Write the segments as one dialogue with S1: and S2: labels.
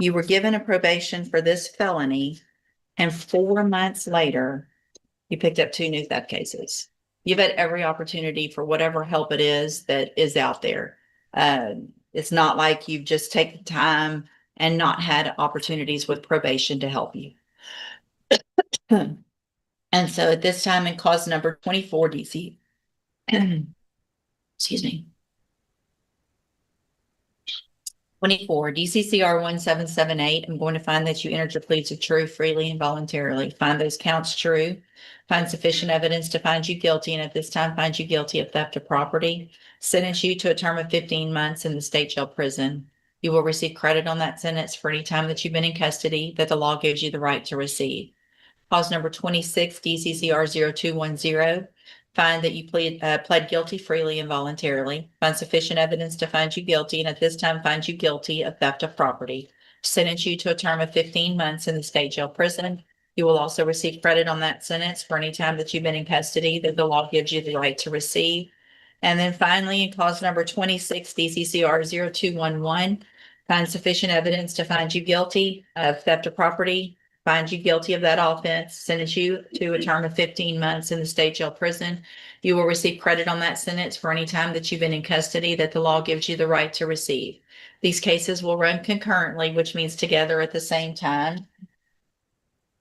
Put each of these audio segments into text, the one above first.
S1: You were given a probation for this felony, and 4 months later, you picked up 2 new theft cases. You've had every opportunity for whatever help it is that is out there. It's not like you've just taken time and not had opportunities with probation to help you. And so at this time in cause number 24, DC, excuse me, 24, DCCR 1778, I'm going to find that you entered your pleas of true, freely, and voluntarily. Find those counts true. Find sufficient evidence to find you guilty, and at this time find you guilty of theft of property. Sentence you to a term of 15 months in the state jail prison. You will receive credit on that sentence for any time that you've been in custody that the law gives you the right to receive. Cause number 26, DCCR 0210. Find that you pled guilty freely and voluntarily. Find sufficient evidence to find you guilty, and at this time find you guilty of theft of property. Sentence you to a term of 15 months in the state jail prison. You will also receive credit on that sentence for any time that you've been in custody that the law gives you the right to receive. And then finally, in cause number 26, DCCR 0211, find sufficient evidence to find you guilty of theft of property. Find you guilty of that offense, sentence you to a term of 15 months in the state jail prison. You will receive credit on that sentence for any time that you've been in custody that the law gives you the right to receive. These cases will run concurrently, which means together at the same time.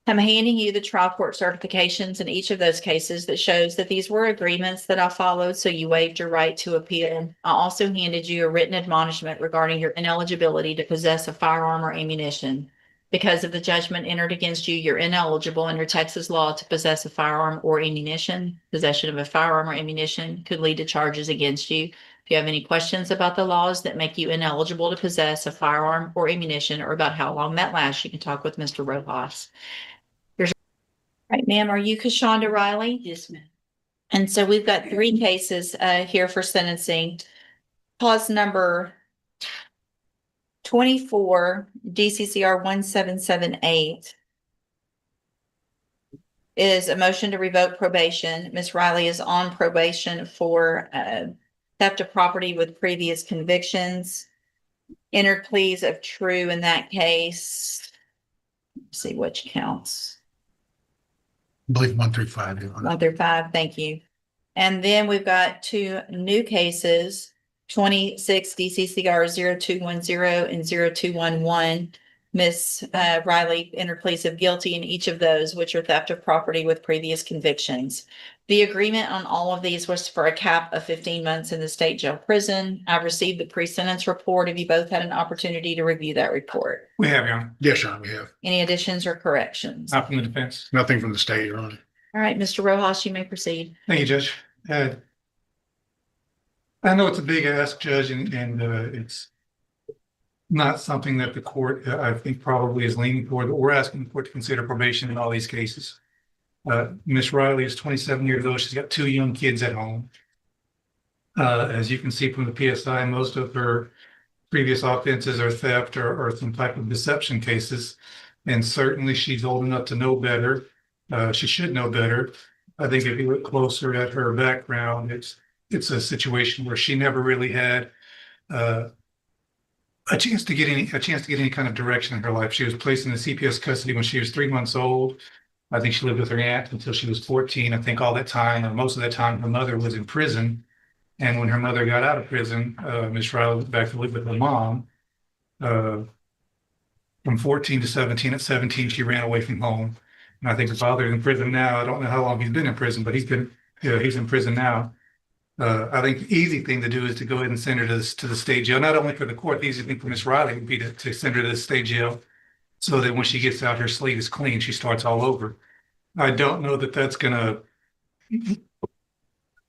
S1: I'm handing you the trial court certifications in each of those cases that shows that these were agreements that I followed, so you waived your right to appeal. I also handed you a written admonishment regarding your ineligibility to possess a firearm or ammunition. Because of the judgment entered against you, you're ineligible under Texas law to possess a firearm or ammunition. Possession of a firearm or ammunition could lead to charges against you. If you have any questions about the laws that make you ineligible to possess a firearm or ammunition, or about how long that lasts, you can talk with Mr. Rojas. Right, ma'am, are you Kashonda Riley?
S2: Yes, ma'am.
S1: And so we've got 3 cases here for sentencing. Cause number 24, DCCR 1778 is a motion to revoke probation. Ms. Riley is on probation for theft of property with previous convictions. Entered pleas of true in that case. Let's see which counts.
S3: I believe 1 through 5.
S1: 1 through 5, thank you. And then we've got 2 new cases, 26 DCCR 0210 and 0211. Ms. Riley entered pleas of guilty in each of those, which are theft of property with previous convictions. The agreement on all of these was for a cap of 15 months in the state jail prison. I've received the pre-sentence report. Have you both had an opportunity to review that report?
S4: We have, Your Honor.
S3: Yes, Your Honor, we have.
S1: Any additions or corrections?
S4: Not from the defense.
S3: Nothing from the state, Your Honor.
S1: All right, Mr. Rojas, you may proceed.
S4: Thank you, Judge. I know it's a big ask, Judge, and it's not something that the court, I think, probably is leaning toward, but we're asking the court to consider probation in all these cases. Ms. Riley is 27 years old. She's got 2 young kids at home. As you can see from the PSI, most of her previous offenses are theft or some type of deception cases. And certainly she's old enough to know better. She should know better. I think if you look closer at her background, it's a situation where she never really had a chance to get any kind of direction in her life. She was placed in the CPS custody when she was 3 months old. I think she lived with her aunt until she was 14. I think all that time, or most of that time, her mother was in prison. And when her mother got out of prison, Ms. Riley went back to live with her mom. From 14 to 17. At 17, she ran away from home. And I think her father's in prison now. I don't know how long he's been in prison, but he's in prison now. I think the easy thing to do is to go ahead and send her to the state jail. Not only for the court, the easy thing for Ms. Riley would be to send her to the state jail so that when she gets out, her slate is clean. She starts all over. I don't know that that's going to,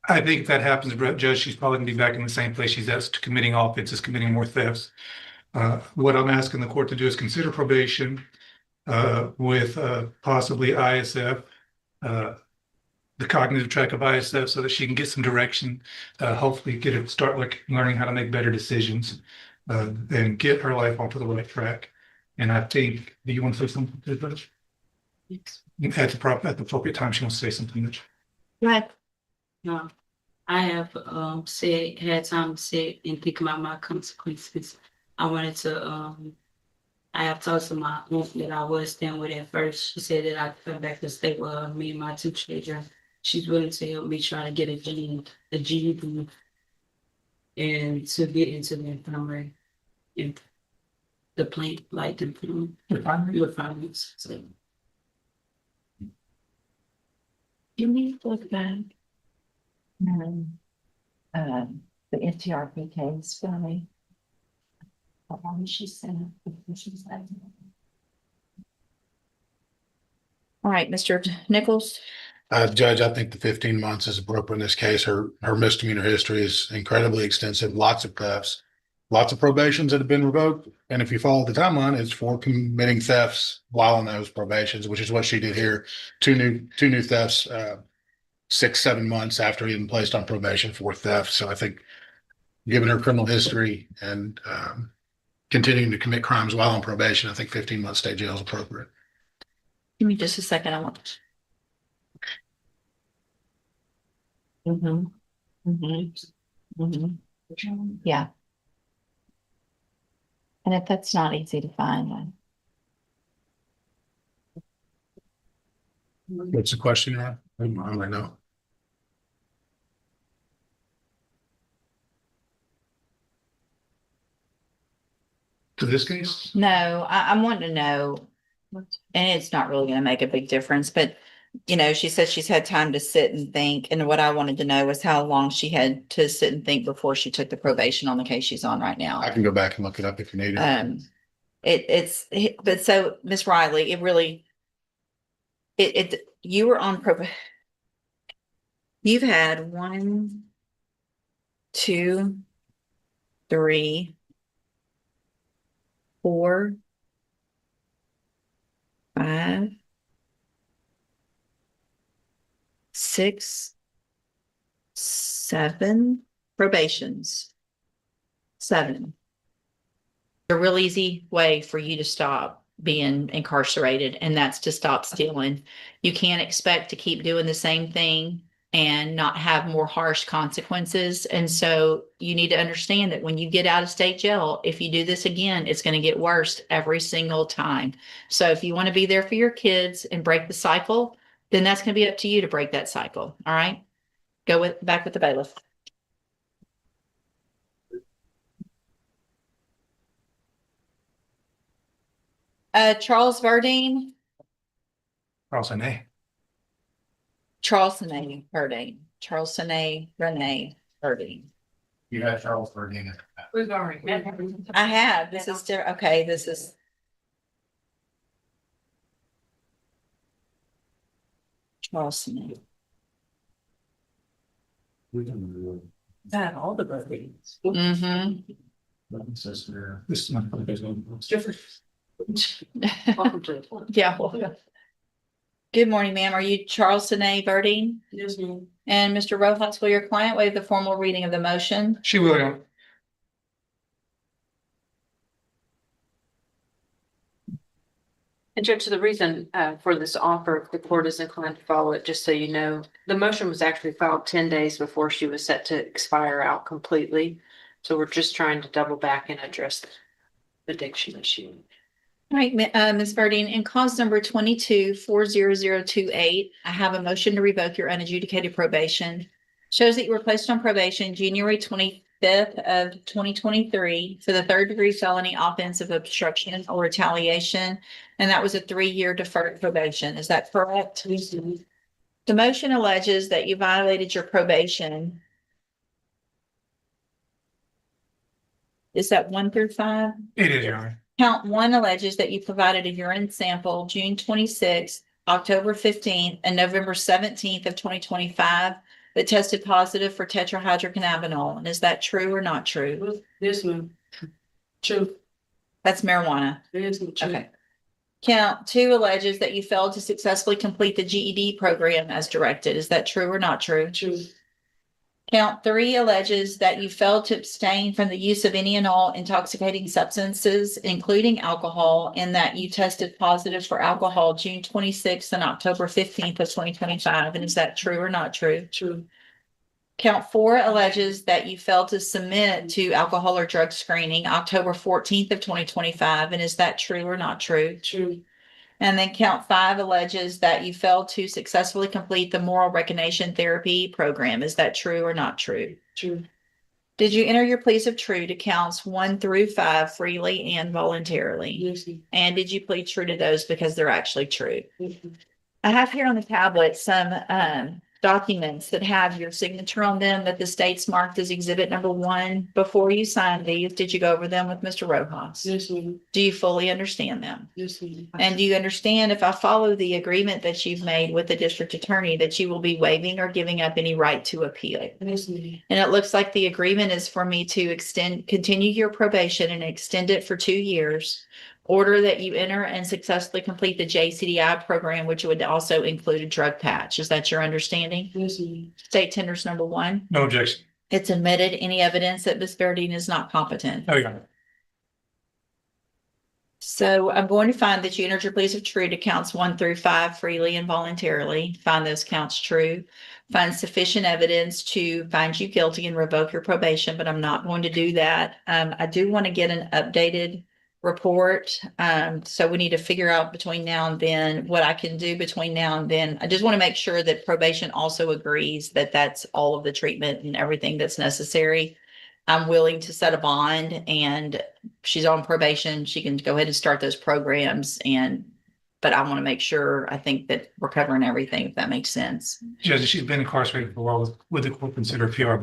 S4: I think if that happens, Judge, she's probably going to be back in the same place she's at, committing offenses, committing more thefts. What I'm asking the court to do is consider probation with possibly ISF, the cognitive track of ISF, so that she can get some direction, hopefully start learning how to make better decisions, and get her life onto the right track. And I think, do you want to say something to Judge?
S2: Yes.
S4: At the appropriate time, she wants to say something.
S1: Go ahead.
S2: No, I have had time to sit and think about my consequences. I wanted to I have talked to my aunt that I was staying with at first. She said that I could come back to stay with her, me and my two children. She's willing to help me try to get a GED and to get into the infirmary and the plant, like the refinements. So
S1: Can we look back? The NTRP case for me. How long she said? All right, Mr. Nichols.
S3: Judge, I think the 15 months is appropriate in this case. Her misdemeanor history is incredibly extensive, lots of thefts, lots of probations that have been revoked. And if you follow the timeline, it's for committing thefts while on those probations, which is what she did here. Two new thefts, 6-7 months after being placed on probation for theft. So I think given her criminal history and continuing to commit crimes while on probation, I think 15 months state jail is appropriate.
S1: Give me just a second. I want. Yeah. And if that's not easy to find, then.
S3: What's the question, Ryan? I might know.
S4: To this case,
S1: No, I'm wanting to know, and it's not really gonna make a big difference, but she said she's had time to sit and think, and what I wanted to know was how long she had to sit and think before she took the probation on the case she's on right now.
S3: I can go back and look it up if you need it.
S1: But so Miss Riley, you were on probation. You've had 1, 2, 3, 4, 5, 6, 7 probations. 7. A real easy way for you to stop being incarcerated, and that's to stop stealing. You can't expect to keep doing the same thing and not have more harsh consequences. And so you need to understand that when you get out of state jail, if you do this again, it's going to get worse every single time. So if you want to be there for your kids and break the cycle, then that's going to be up to you to break that cycle. All right. Go back with the bailiff. Charles Verdine.
S4: Carlson, A.
S1: Charles Sine Verdine. Charles Sine Renee Verdine.
S3: You had Charles Ferdinand.
S2: we've already met.
S1: I have. This is okay. This is. Charles Sine.
S2: Had all the birthdays.
S1: Mm-hmm.
S4: This is my.
S2: Different. Welcome to it.
S1: Yeah. Well, good morning, ma'am. Are you Charles Sine Verdine?
S2: Yes, ma'am.
S1: And Mr. Rojas, will your client waive the formal reading of the motion?
S4: She will.
S5: And Judge, the reason for this offer, if the court is inclined to follow it, just so you know, the motion was actually filed 10 days before she was set to expire out completely. So we're just trying to double back and address the addiction issue.
S1: All right, Ms. Verdine, in cause number 22-40028, I have a motion to revoke your unadjudicated probation. Shows that you were placed on probation January 25th of 2023 for the 3rd-degree felony offense of obstruction or retaliation, and that was a 3-year deferred probation. Is that correct?
S2: Yes, ma'am.
S1: The motion alleges that you violated your probation. Is that 1 through 5?
S4: It is, Your Honor.
S1: Count 1 alleges that you provided a urine sample June 26th, October 15th, and November 17th of 2025 that tested positive for tetrahydrocannabinol. And is that true or not true?
S2: Yes, ma'am. True.
S1: That's marijuana.
S2: Yes, ma'am. True.
S1: Okay. Count 2 alleges that you failed to successfully complete the GED program as directed. Is that true or not true?
S2: True.
S1: Count 3 alleges that you failed to abstain from the use of any and all intoxicating substances, including alcohol, and that you tested positive for alcohol June 26th and October 15th of 2025. And is that true or not true?
S2: True.
S1: Count 4 alleges that you failed to submit to alcohol or drug screening October 14th of 2025. And is that true or not true?
S2: True.
S1: And then count 5 alleges that you failed to successfully complete the moral recognition therapy program. Is that true or not true?
S2: True.
S1: Did you enter your pleas of true to counts 1 through 5 freely and voluntarily?
S2: Yes, ma'am.
S1: And did you plead true to those because they're actually true?
S2: Yes, ma'am.
S1: I have here on the tablet some documents that have your signature on them that the state's marked as exhibit number 1. Before you signed these, did you go over them with Mr. Rojas?
S2: Yes, ma'am.
S1: Do you fully understand them?
S2: Yes, ma'am.
S1: And do you understand if I follow the agreement that you've made with the district attorney that you will be waiving or giving up any right to appeal?
S2: Yes, ma'am.
S1: And it looks like the agreement is for me to continue your probation and extend it for 2 years. Order that you enter and successfully complete the JCDI program, which would also include a drug patch. Is that your understanding?
S2: Yes, ma'am.
S1: State tenders number 1.
S4: No objection.
S1: It's admitted any evidence that Ms. Verdine is not competent.
S4: Oh, yeah.
S1: So I'm going to find that you entered your pleas of true to counts 1 through 5 freely and voluntarily. Find those counts true. Find sufficient evidence to find you guilty and revoke your probation, but I'm not going to do that. I do want to get an updated report. So we need to figure out between now and then what I can do between now and then. I just want to make sure that probation also agrees that that's all of the treatment and everything that's necessary. I'm willing to set a bond, and she's on probation. She can go ahead and start those programs, but I want to make sure, I think that we're covering everything, if that makes sense.
S4: Judge, she's been incarcerated for a while. Would the court consider PR?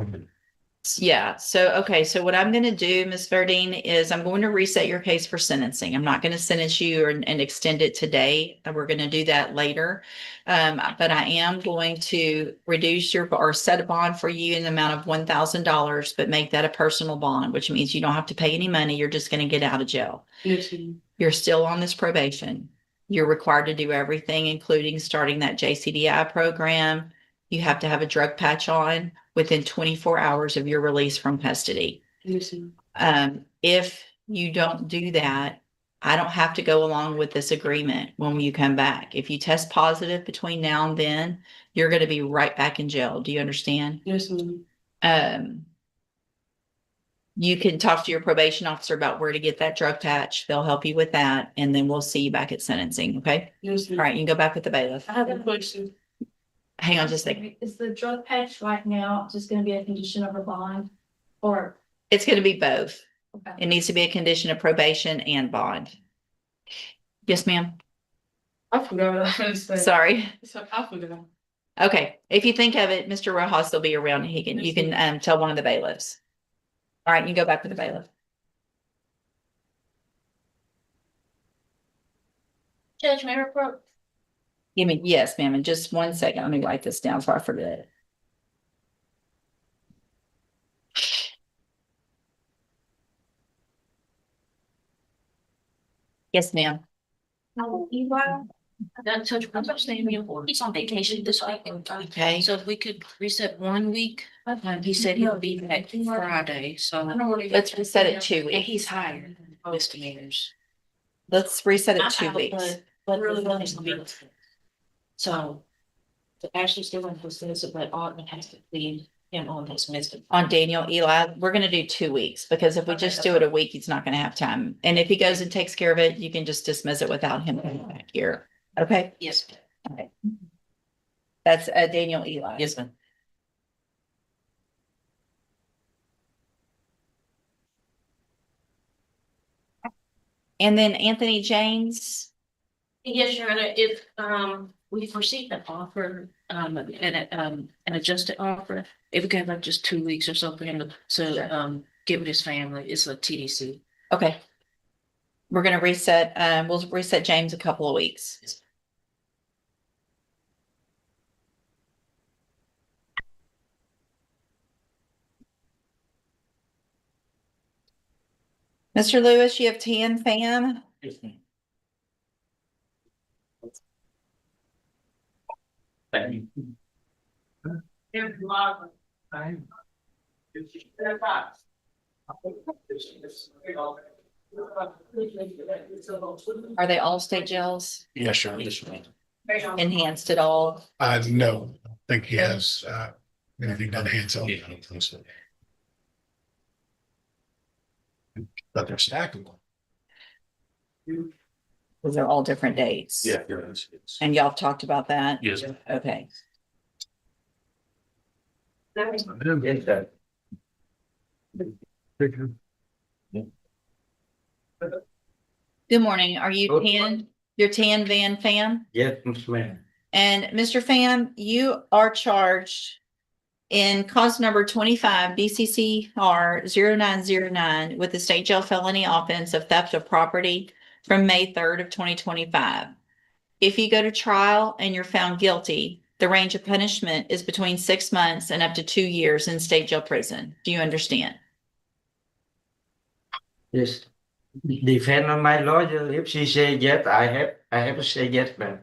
S1: Yeah. So, okay. So what I'm going to do, Ms. Verdine, is I'm going to reset your case for sentencing. I'm not going to sentence you and extend it today. We're going to do that later. But I am going to reduce or set a bond for you in the amount of $1,000, but make that a personal bond, which means you don't have to pay any money. You're just going to get out of jail.
S2: Yes, ma'am.
S1: You're still on this probation. You're required to do everything, including starting that JCDI program. You have to have a drug patch on within 24 hours of your release from custody.
S2: Yes, ma'am.
S1: If you don't do that, I don't have to go along with this agreement when you come back. If you test positive between now and then, you're going to be right back in jail. Do you understand?
S2: Yes, ma'am.
S1: You can talk to your probation officer about where to get that drug patch. They'll help you with that. And then we'll see you back at sentencing. Okay.
S2: Yes,
S1: All
S2: ma'am.
S1: right. You can go back with the bailiff.
S2: I have a question.
S1: Hang on just a second.
S6: Is the drug patch right now just gonna be a condition of a bond? Or,
S1: It's going to be both.
S6: okay,
S1: It needs to be a condition of probation and bond. Yes, ma'am.
S2: I forgot what I was gonna say.
S1: Sorry.
S2: So I forgot.
S1: Okay. If you think of it, Mr. Rojas will be around and you can tell one of the bailiffs. All right. You can go back with the bailiff.
S6: Judge, may I report?
S1: Yes, ma'am. In just 1 second. Let me write this down before I forget. Yes, ma'am.
S7: That Judge, I'm saying, he's on vacation this week.
S1: Okay.
S7: So if we could reset 1 week, he said he'll be back Friday, so.
S1: Let's reset it 2
S7: And
S1: weeks.
S7: he's hired misdemeanors.
S1: Let's reset it 2
S7: I-
S1: weeks.
S7: But really, so. The Ashley still in his, but Audman has to plead him on his misdemeanor.
S1: On Daniel Eli, we're gonna do 2 weeks because if we
S7: Okay,
S1: just
S7: that's
S1: do it a week, he's not gonna have time. And if he goes and takes care of it, you can just dismiss it without him coming back here. Okay?
S7: Yes,
S1: Okay. That's Daniel Eli.
S7: yes, ma'am.
S1: And then Anthony James.
S7: Yes, Your Honor, if we've received an offer, an adjusted offer, if we can have like just 2 weeks or so for him to give it his family, it's a TDC.
S1: Okay. We're gonna reset, we'll reset James a couple of weeks. Mr. Lewis, you have 10, fam? Are they all state jails?
S3: Yeah, sure.
S1: Enhanced at all?
S3: No, I think he has, Anything done to hand so,
S8: Yeah, I don't think so.
S3: but they're stackable.
S1: Those are all different dates.
S8: Yeah, yes, yes.
S1: And y'all have talked about that?
S8: Yes.
S1: Okay. Good morning. Are you
S9: Good
S1: Tan? You're Tan Van Pham?
S9: Yes, ma'am.
S1: And Mr. Pham, you are charged in cause number 25 BCCR 0909 with the state jail felony offense of theft of property from May 3rd of 2025. If you go to trial and you're found guilty, the range of punishment is between 6 months and up to 2 years in state jail prison. Do you understand?
S9: Yes. Depend on my lawyer. If she say yes, I have to say yes, ma'am.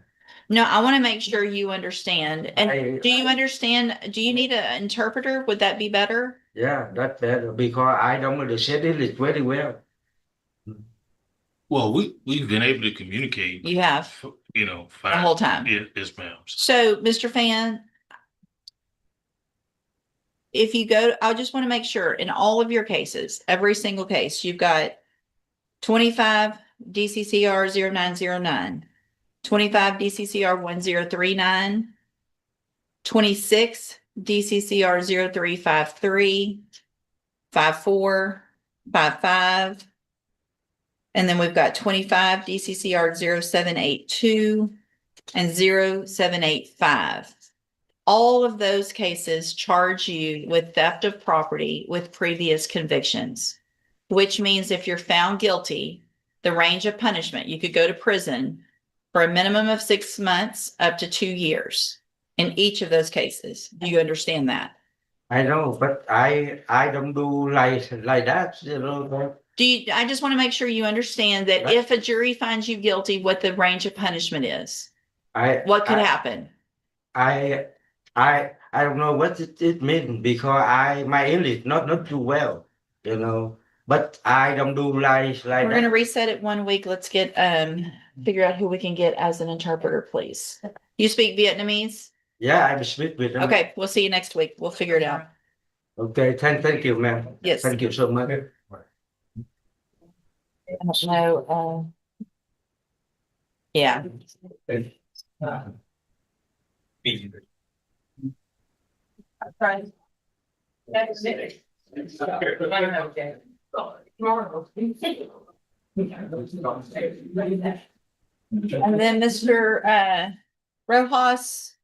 S1: No, I want to make sure you understand. And do you understand? Do you need an interpreter? Would that be better?
S9: Yeah, that's better because I don't understand English very well.
S8: Well, we've been able to communicate,
S1: You have
S8: you know,
S1: the
S8: fine.
S1: whole time.
S8: Yes, ma'am.
S1: So, Mr. Fan, if you go, I just want to make sure in all of your cases, every single case, you've got 25 DCCR 0909, 25 DCCR 1039, 26 DCCR 0353, 54, 55. And then we've got 25 DCCR 0782 and 0785. All of those cases charge you with theft of property with previous convictions, which means if you're found guilty, the range of punishment, you could go to prison for a minimum of 6 months up to 2 years in each of those cases. Do you understand that?
S9: I know, but I don't do like that, you know.
S1: I just want to make sure you understand that if a jury finds you guilty, what the range of punishment is, what could happen?
S9: I don't know what it means because my English not too well, you know. But I don't do like
S1: We're
S9: that.
S1: gonna reset it 1 week. Let's get, figure out who we can get as an interpreter, please. You speak Vietnamese?
S9: Yeah, I speak with them.
S1: Okay, we'll see you next week. We'll figure it out.
S9: Okay, thank you, ma'am.
S1: Yes.
S9: Thank you so much.
S1: I don't know, yeah. And then Mr. Rojas,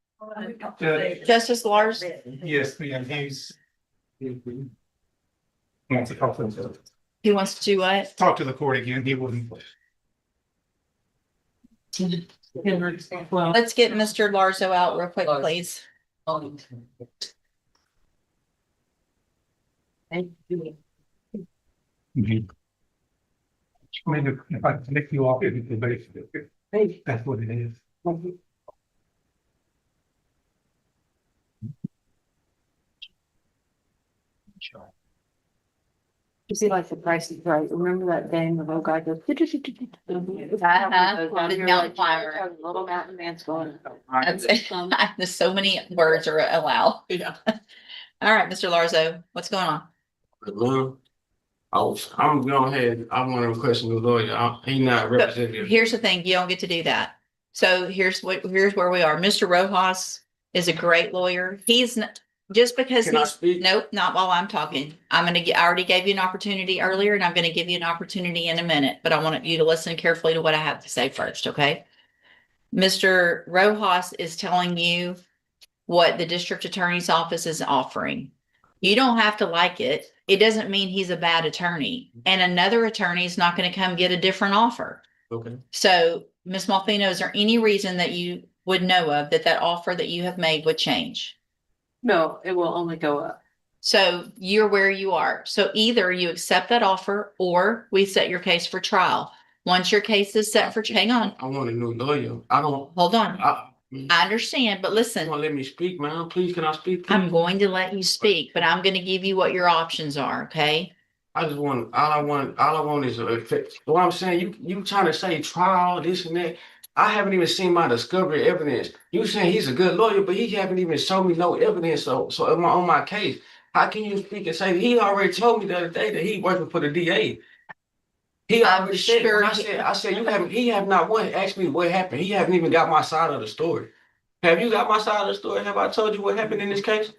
S1: Justice Lars,
S4: Yes, ma'am, wants to talk to
S1: he wants to do what?
S4: talk to the court again. He wouldn't.
S2: Well,
S1: Let's get Mr. Larzo out real quick, please.
S4: Maybe if I lick you off, it'd be basically, that's what it is.
S5: You see, like the price is right. Remember that game the little guy goes.
S1: Uh-huh.
S5: Little mountain man's going.
S1: There's so many words are allowed.
S7: Yeah.
S1: All right, Mr. Larzo, what's going on?
S10: Ma'am, I'm going ahead. I want to question the lawyer. He's not representative.
S1: Here's the thing, you don't get to do that. So here's where we are. Mr. Rojas is a great lawyer. He's not, just because
S10: Can I
S1: he's,
S10: speak?
S1: nope, not while I'm talking. I already gave you an opportunity earlier and I'm gonna give you an opportunity in a minute, but I want you to listen carefully to what I have to say first, okay? Mr. Rojas is telling you what the district attorney's office is offering. You don't have to like it. It doesn't mean he's a bad attorney. And another attorney is not gonna come get a different offer.
S10: Okay.
S1: So, Ms. Malfino, is there any reason that you would know of that offer that you have made would change?
S5: No, it will only go up.
S1: So you're where you are. So either you accept that offer or we set your case for trial. Once your case is set for, hang on,
S10: I want a new lawyer. I don't.
S1: hold on.
S10: I
S1: understand, but listen,
S10: want to let me speak, ma'am. Please, can I speak?
S1: I'm going to let you speak, but I'm going to give you what your options are, okay?
S10: I just want. All I want is a. What I'm saying, you trying to say trial, this and that. I haven't even seen my discovery evidence. You saying he's a good lawyer, but he haven't even shown me no evidence. So on my case, how can you speak and say he already told me the other day that he working for the DA? He
S1: I'm
S10: already said,
S1: sure
S10: when I said you haven't, he have not one asked me what happened. He haven't even got my side of the story. Have you got my side of the story? Have I told you what happened in this case?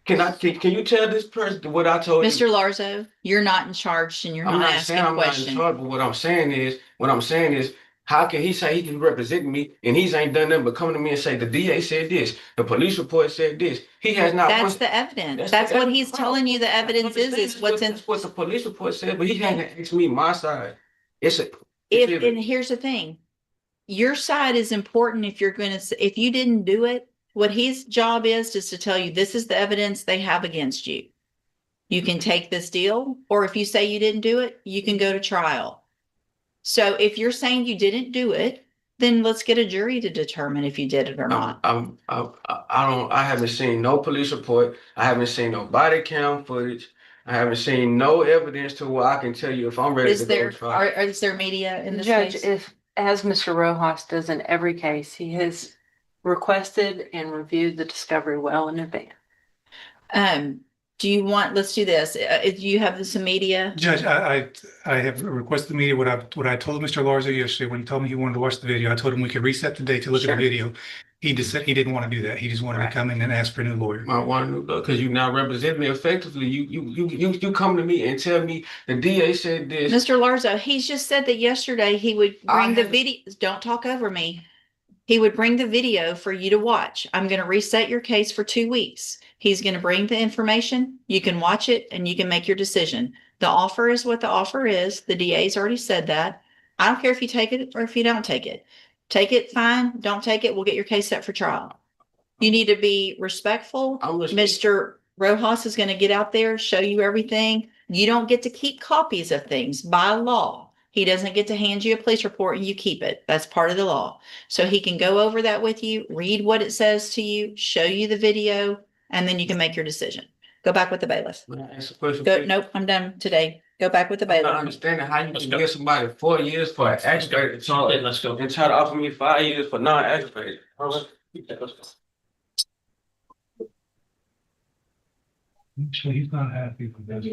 S10: Can you tell this person what I told you?
S1: Mr. Larzo, you're not in charge and you're
S10: I'm
S1: not
S10: not
S1: asking
S10: saying I'm not in
S1: questions.
S10: charge, but what I'm saying is, how can he say he can represent me and he's ain't done nothing but come to me and say the DA said this, the police report said this. He has not
S1: That's
S10: one.
S1: the evidence.
S10: the
S1: That's what
S10: evidence.
S1: he's telling you the
S10: I
S1: evidence is
S10: understand
S1: what's in.
S10: that's what the police report said, but he hasn't asked me my side. It's a
S1: And here's the thing, your side is important if you're gonna, if you didn't do it, what his job is to tell you, this is the evidence they have against you. You can take this deal, or if you say you didn't do it, you can go to trial. So if you're saying you didn't do it, then let's get a jury to determine if you did it or not.
S10: I haven't seen no police report. I haven't seen no body cam footage. I haven't seen no evidence to where I can tell you if I'm ready to
S1: Is
S10: go to
S1: there,
S10: trial.
S1: is there media in this
S5: Judge,
S1: case?
S5: if, as Mr. Rojas does in every case, he has requested and reviewed the discovery well in advance.
S1: Do you want, let's do this. Do you have some media?
S4: Judge, I have requested the media, what I told Mr. Larzo yesterday, when he told me he wanted to watch the video, I told him we could reset the date to look at the video. He just said he didn't want to do that. He just wanted to come in and ask for a new lawyer.
S10: I want to because you now represent me effectively. You come to me and tell me the DA said this.
S1: Mr. Larzo, he's just said that yesterday he would bring the
S10: haven't-
S1: video. Don't talk over me. He would bring the video for you to watch. I'm going to reset your case for 2 weeks. He's going to bring the information. You can watch it and you can make your decision. The offer is what the offer is. The DA's already said that. I don't care if you take it or if you don't take it. Take it, fine. Don't take it. We'll get your case set for trial. You need to be respectful. Mr. Rojas is going to get out there, show you everything. You don't get to keep copies of things by law. He doesn't get to hand you a police report and you keep it. That's part of the law. So he can go over that with you, read what it says to you, show you the video, and then you can make your decision. Go back with the bailiff.
S10: May I ask a question,
S1: Go,
S10: please?
S1: nope, I'm done today. Go back with the
S10: I'm not
S1: bailiff.
S10: understanding how you
S8: Let's
S10: can
S8: go.
S10: give somebody 4 years for an aggravated charge
S8: Let's go.
S10: and try to offer me 5 years for non-aggravated. All right. Let's go.
S4: So he's not happy with this.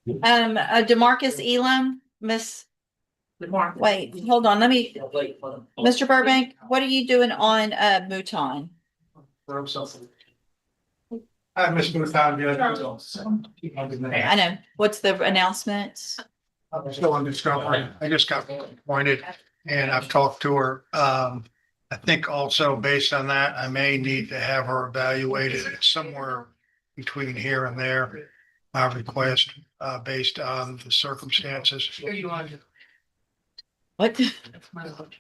S1: DeMarcus Elam, wait, hold on, let me, Mr. Burbank, what are you doing on, Mouton?
S4: I missed the time,
S1: I know, what's the announcements?
S11: I'm still on discovery. I just got appointed and I've talked to her. I think also based on that, I may need to have her evaluated somewhere between here and there. My request, based on the circumstances.
S1: What?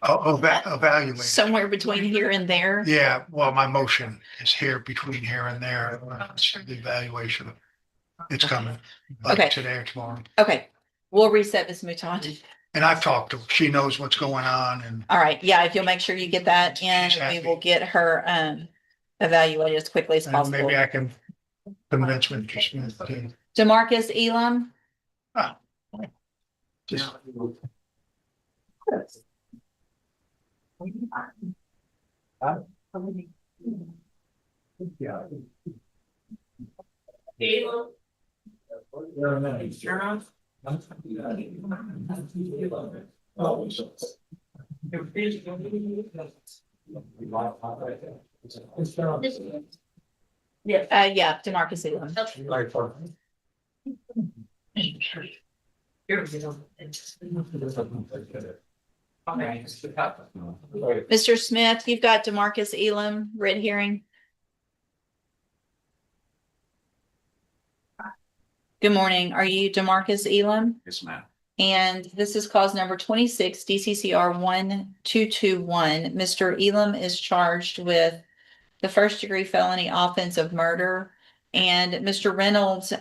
S11: Evaluate.
S1: Somewhere between here and there?
S11: Yeah, well, my motion is here between here and there. The evaluation. It's coming.
S1: Okay.
S11: Like today or tomorrow.
S1: Okay, we'll reset Ms. Mouton.
S11: And I've talked to her. She knows what's going on and
S1: All right, yeah, if you'll make sure you get that in,
S11: She's
S1: we
S11: happy.
S1: will get her, evaluated as quickly as
S11: and
S1: possible.
S11: maybe I can convince Mr. Smith to.
S1: DeMarcus Elam,
S11: Just
S1: yeah, DeMarcus Elam. Mr. Smith, you've got DeMarcus Elam, writ hearing. Good morning. Are you DeMarcus Elam?
S8: Yes, ma'am.
S1: And this is cause number 26, DCCR 1221. Mr. Elam is charged with the first-degree felony offense of murder. And Mr. Reynolds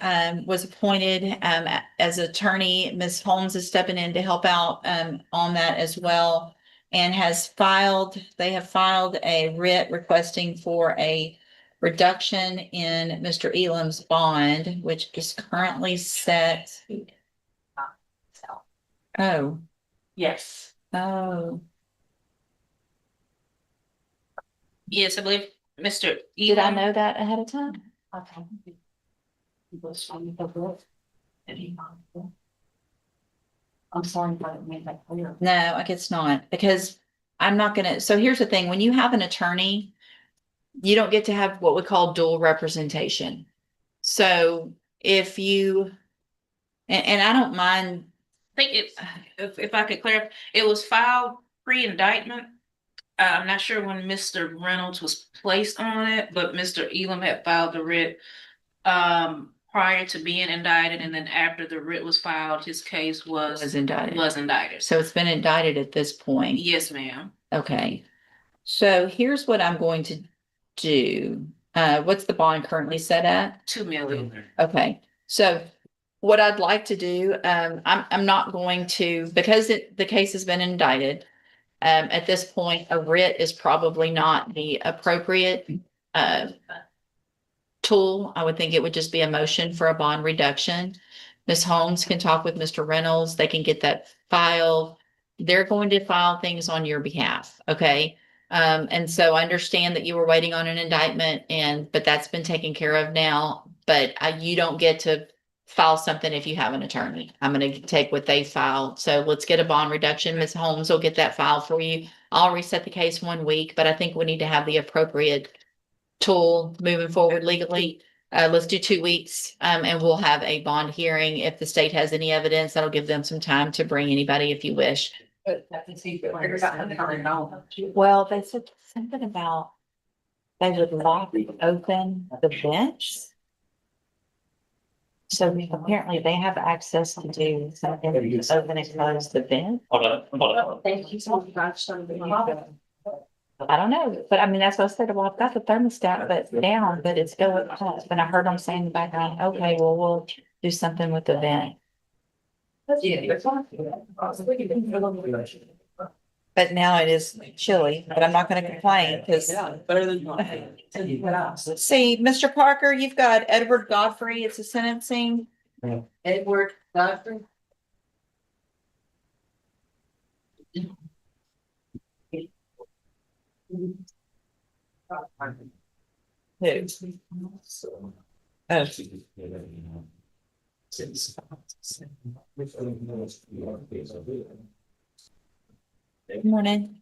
S1: was appointed as attorney. Ms. Holmes is stepping in to help out on that as well. And they have filed a writ requesting for a reduction in Mr. Elam's bond, which is currently set. Oh,
S7: Yes.
S1: Oh,
S7: Yes, I believe Mr.
S1: did I
S7: Elam.
S1: know that ahead of time?
S7: Okay. He was from the book. And he- I'm sorry if I didn't make that clear.
S1: No, I guess not, because I'm not gonna, so here's the thing, when you have an attorney, you don't get to have what we call dual representation. So if you, and I don't mind,
S7: I think it's, if I could clarify, it was filed pre-indictment. I'm not sure when Mr. Reynolds was placed on it, but Mr. Elam had filed the writ prior to being indicted, and then after the writ was filed, his case
S1: was indicted.
S7: was indicted.
S1: So it's been indicted at this point.
S7: Yes, ma'am.
S1: Okay. So here's what I'm going to do. What's the bond currently set at?
S7: 2 million.
S1: Okay, so what I'd like to do, I'm not going to, because the case has been indicted. At this point, a writ is probably not the appropriate, tool. I would think it would just be a motion for a bond reduction. Ms. Holmes can talk with Mr. Reynolds. They can get that filed. They're going to file things on your behalf, okay? And so I understand that you were waiting on an indictment but that's been taken care of now. But you don't get to file something if you have an attorney. I'm gonna take what they filed. So let's get a bond reduction. Ms. Holmes will get that filed for you. I'll reset the case 1 week, but I think we need to have the appropriate tool moving forward legally. Let's do 2 weeks, and we'll have a bond hearing. If the state has any evidence, that'll give them some time to bring anybody if you wish. Well, they said something about they would lock open the bench. So apparently they have access to do something, open and close the bench.
S6: Thank you so much.
S1: I don't know, but I mean, that's what I said. Well, I've got the thermostat but down, but it's going up. And I heard them saying in the background, okay, well, we'll do something with the vent. But now it is chilly, but I'm not gonna complain because.
S2: Better than nothing.
S1: See, Mr. Parker, you've got Edward Godfrey. It's a sentencing.
S2: Edward Godfrey.
S1: Who? Oh, good morning.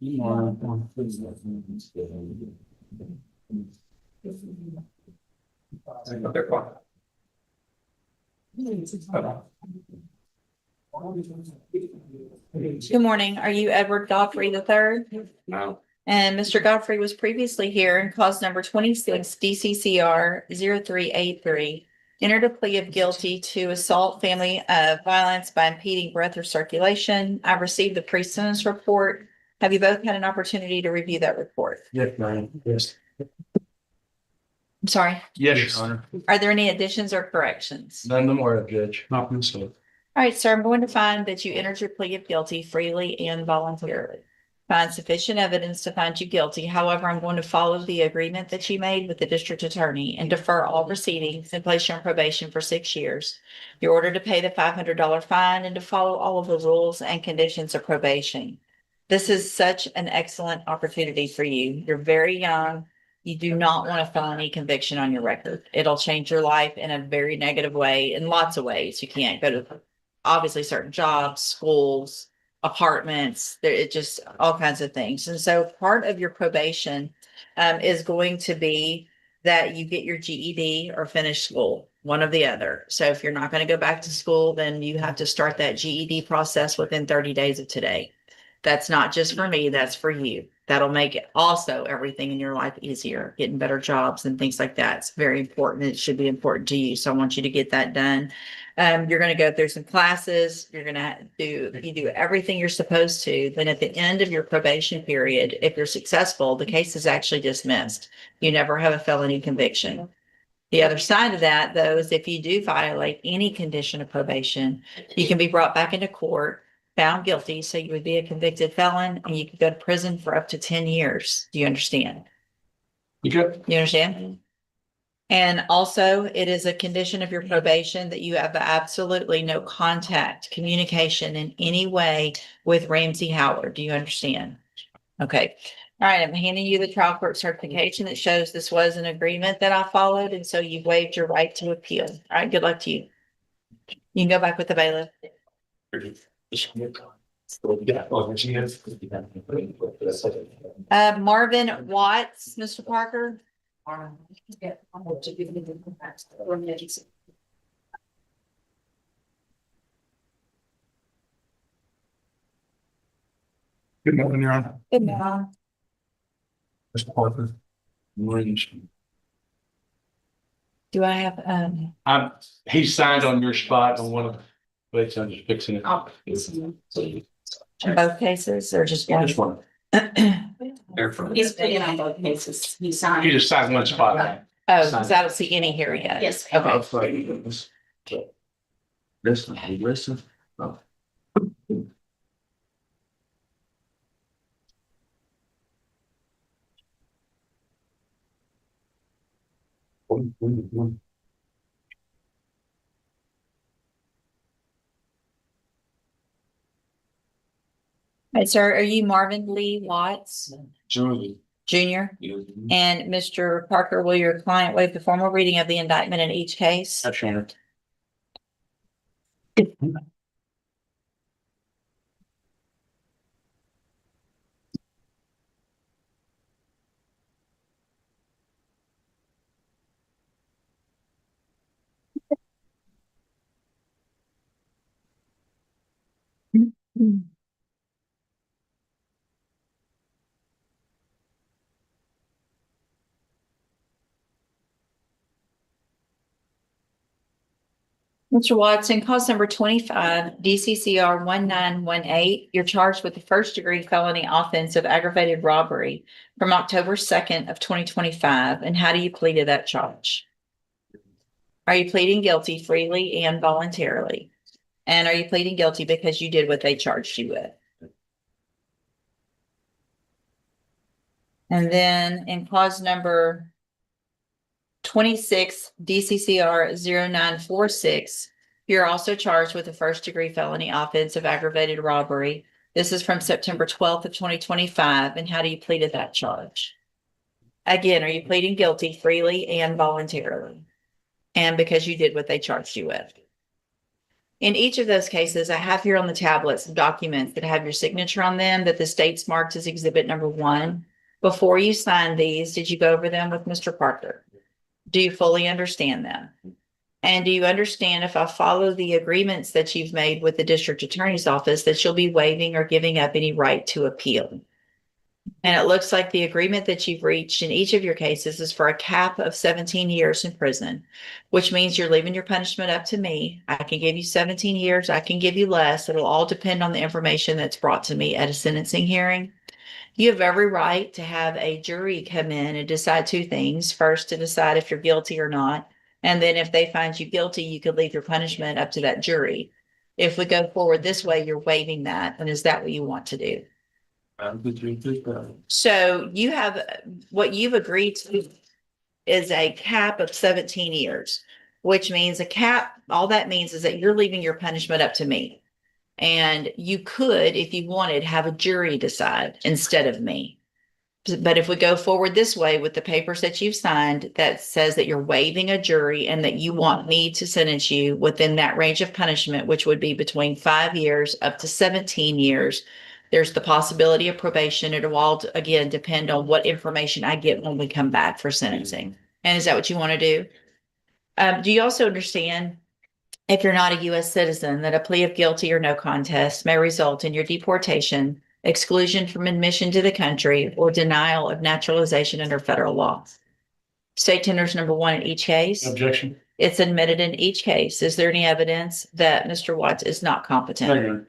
S1: Good morning. Are you Edward Godfrey III?
S10: No.
S1: And Mr. Godfrey was previously here in cause number 26 DCCR 0383. Entered a plea of guilty to assault family violence by impeding breath or circulation. I've received the pre-sentence report. Have you both had an opportunity to review that report?
S10: Yes, ma'am. Yes.
S1: I'm sorry.
S10: Yes, Your Honor.
S1: Are there any additions or corrections?
S10: None more, Judge. Nothing so.
S1: All right, sir, I'm going to find that you entered your plea of guilty freely and voluntarily. Find sufficient evidence to find you guilty. However, I'm going to follow the agreement that you made with the district attorney and defer all proceedings and place you on probation for 6 years. You're ordered to pay the $500 fine and to follow all of the rules and conditions of probation. This is such an excellent opportunity for you. You're very young. You do not want a felony conviction on your record. It'll change your life in a very negative way, in lots of ways. You can't go to obviously certain jobs, schools, apartments, it just all kinds of things. And so part of your probation is going to be that you get your GED or finish school, one or the other. So if you're not going to go back to school, then you have to start that GED process within 30 days of today. That's not just for me, that's for you. That'll make it also everything in your life easier, getting better jobs and things like that. It's very important. It should be important to you. So I want you to get that done. You're going to go through some classes. You're going to do everything you're supposed to. Then at the end of your probation period, if you're successful, the case is actually dismissed. You never have a felony conviction. The other side of that, though, is if you do violate any condition of probation, you can be brought back into court, found guilty. So you would be a convicted felon and you could go to prison for up to 10 years. Do you understand?
S10: You good?
S1: You understand? And also, it is a condition of your probation that you have absolutely no contact, communication in any way with Ramsey Howard. Do you understand? Okay. All right, I'm handing you the trial court certification that shows this was an agreement that I followed, and so you've waived your right to appeal. All right, good luck to you. You can go back with the bailiff. Marvin Watts, Mr. Parker.
S4: Good morning, Your Honor.
S1: Good morning.
S4: Mr. Parker.
S1: Do I have,
S12: He signed on your spot on one of the, wait, I'm just fixing it.
S1: in both cases or just one?
S12: Just one.
S2: He's putting on both cases. He
S12: He
S2: signed.
S12: just signed one spot.
S1: Oh, because I don't see any here yet.
S2: Yes.
S1: Okay.
S10: Listen. Oh.
S1: All right, sir, are you Marvin Lee Watts
S12: Julie.
S1: Junior? And Mr. Parker, will your client waive the formal reading of the indictment in each case?
S12: That's your honor.
S1: Mr. Watson, cause number 25, DCCR 1918. You're charged with the first-degree felony offense of aggravated robbery from October 2nd of 2025. And how do you plead to that charge? Are you pleading guilty freely and voluntarily? And are you pleading guilty because you did what they charged you with? And then in clause number 26, DCCR 0946, you're also charged with a first-degree felony offense of aggravated robbery. This is from September 12th of 2025. And how do you plead to that charge? Again, are you pleading guilty freely and voluntarily? And because you did what they charged you with? In each of those cases, I have here on the tablets documents that have your signature on them that the state's marked as exhibit number 1. Before you sign these, did you go over them with Mr. Parker? Do you fully understand them? And do you understand if I follow the agreements that you've made with the district attorney's office that you'll be waiving or giving up any right to appeal? And it looks like the agreement that you've reached in each of your cases is for a cap of 17 years in prison, which means you're leaving your punishment up to me. I can give you 17 years. I can give you less. It'll all depend on the information that's brought to me at a sentencing hearing. You have every right to have a jury come in and decide 2 things. First, to decide if you're guilty or not. And then if they find you guilty, you could leave your punishment up to that jury. If we go forward this way, you're waiving that. And is that what you want to do? So you have, what you've agreed to is a cap of 17 years, which means a cap, all that means is that you're leaving your punishment up to me. And you could, if you wanted, have a jury decide instead of me. But if we go forward this way with the papers that you've signed that says that you're waiving a jury and that you want me to sentence you within that range of punishment, which would be between 5 years up to 17 years, there's the possibility of probation. It'll all, again, depend on what information I get when we come back for sentencing. And is that what you want to do? Do you also understand, if you're not a U.S. citizen, that a plea of guilty or no contest may result in your deportation, exclusion from admission to the country, or denial of naturalization under federal law? State tenders number 1 in each case.
S12: Objection.
S1: It's admitted in each case. Is there any evidence that Mr. Watts is not competent?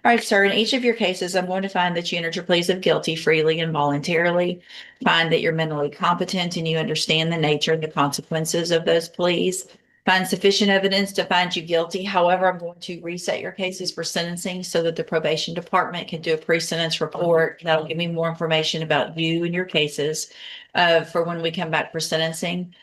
S1: All right, sir, in each of your cases, I'm going to find that you entered your pleas of guilty freely and voluntarily, find that you're mentally competent and you understand the nature and the consequences of those pleas, find sufficient evidence to find you guilty. However, I'm going to reset your cases for sentencing so that the probation department can do a pre-sentence report. That'll give me more information about you and your cases for when we come back for sentencing.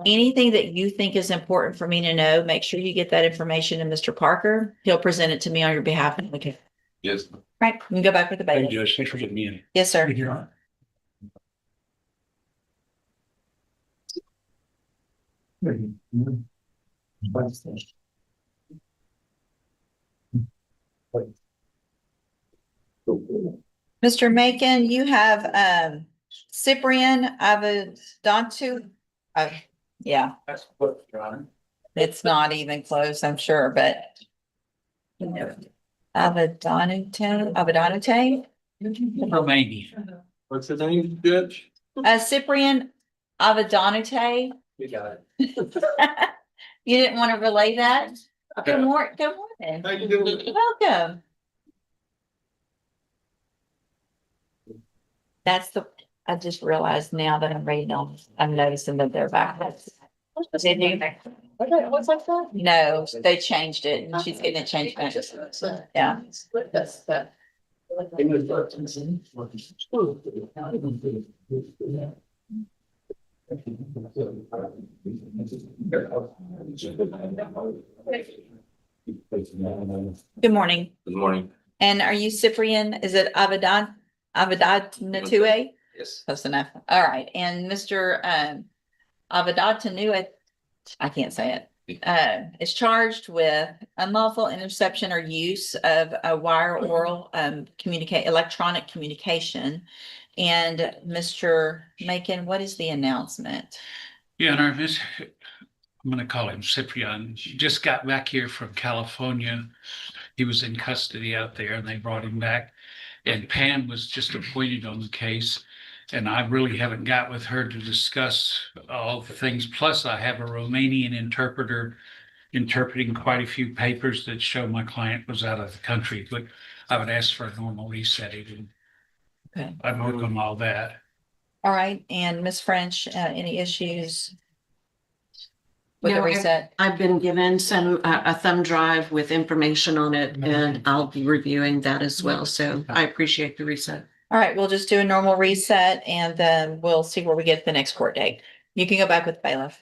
S1: Anything that you think is important for me to know, make sure you get that information to Mr. Parker. He'll present it to me on your behalf. Okay.
S8: Yes.
S1: Right, we can go back with the
S12: Thank
S1: bailiff.
S12: you, Judge. Thanks for getting me in.
S1: Yes, sir. Mr. Macon, you have Cyprian Avedontu. Yeah,
S12: That's what, Your Honor.
S1: it's not even close, I'm sure, but. You know, Avedonte?
S12: Romania. What's the name, Judge?
S1: Cyprian Avedonte.
S12: You got it.
S1: You didn't want to relay that? Good morning.
S12: How you doing?
S1: Welcome. I just realized now that I'm reading on, I'm noticing that they're backwards. What's that? No, they changed it and she's getting it changed back. Yeah. Good morning.
S10: Good morning.
S1: And are you Cyprian? Is it Avedonatue?
S10: Yes.
S1: Close enough. All right. And Mr. Avedonatue, I can't say it. Is charged with unlawful interception or use of a wire oral electronic communication. And Mr. Macon, what is the announcement?
S13: Yeah, and I'm gonna call him Cyprian. He just got back here from California. He was in custody out there and they brought him back. And Pam was just appointed on the case. And I really haven't got with her to discuss all the things. Plus, I have a Romanian interpreter interpreting quite a few papers that show my client was out of the country, but I would ask for a normal resetting.
S1: Okay.
S13: I'd work on all that.
S1: All right. And Ms. French, any issues with the
S14: No,
S1: reset?
S14: I've been given a thumb drive with information on it and I'll be reviewing that as well. So I appreciate the reset.
S1: All right, we'll just do a normal reset and then we'll see where we get the next court date. You can go back with bailiff.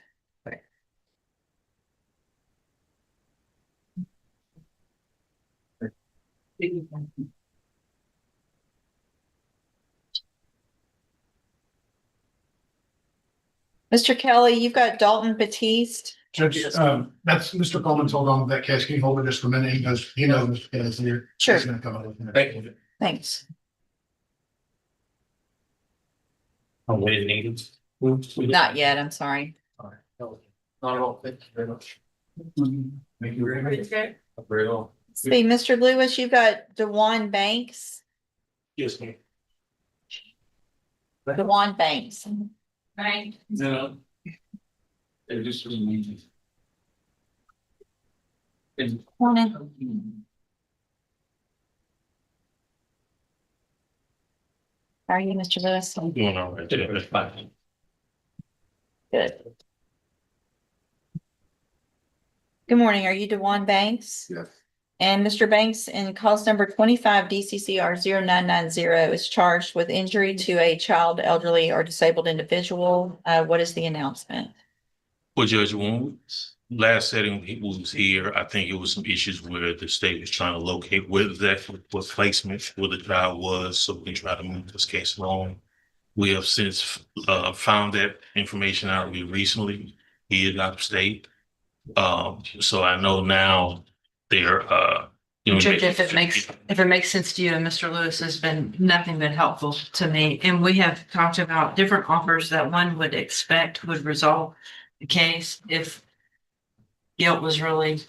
S1: Mr. Kelly, you've got Dalton Batiste.
S3: Judge, that's Mr. Coleman's hold on to that case. Can you hold it just for a minute? He knows Mr. Kelly's here.
S1: Sure.
S3: He's gonna come up with it.
S12: Thank you.
S1: Thanks.
S12: I'm waiting needed.
S1: Not yet, I'm sorry.
S12: Not at all. Thank you very much. Thank you very much. Very well.
S1: See, Mr. Lewis, you've got DeJuan Banks.
S12: Yes, ma'am.
S1: DeJuan Banks.
S6: Right.
S12: No. It just was amazing.
S1: Morning. How are you, Mr. Lewis?
S8: I'm doing all right.
S12: That's fine.
S1: Good. Good morning. Are you DeJuan Banks?
S3: Yes.
S1: And Mr. Banks, in cause number 25 DCCR 0990 is charged with injury to a child, elderly, or disabled individual. What is the announcement?
S8: Well, Judge, when last setting he was here, I think it was some issues where the state was trying to locate where what placement where the child was, so we can try to move this case along. We have since found that information out recently. He is out of state. So I know now they're
S14: Judge, if it makes sense to you, and Mr. Lewis has been nothing but helpful to me. And we have talked about different offers that one would expect would resolve the case if guilt was really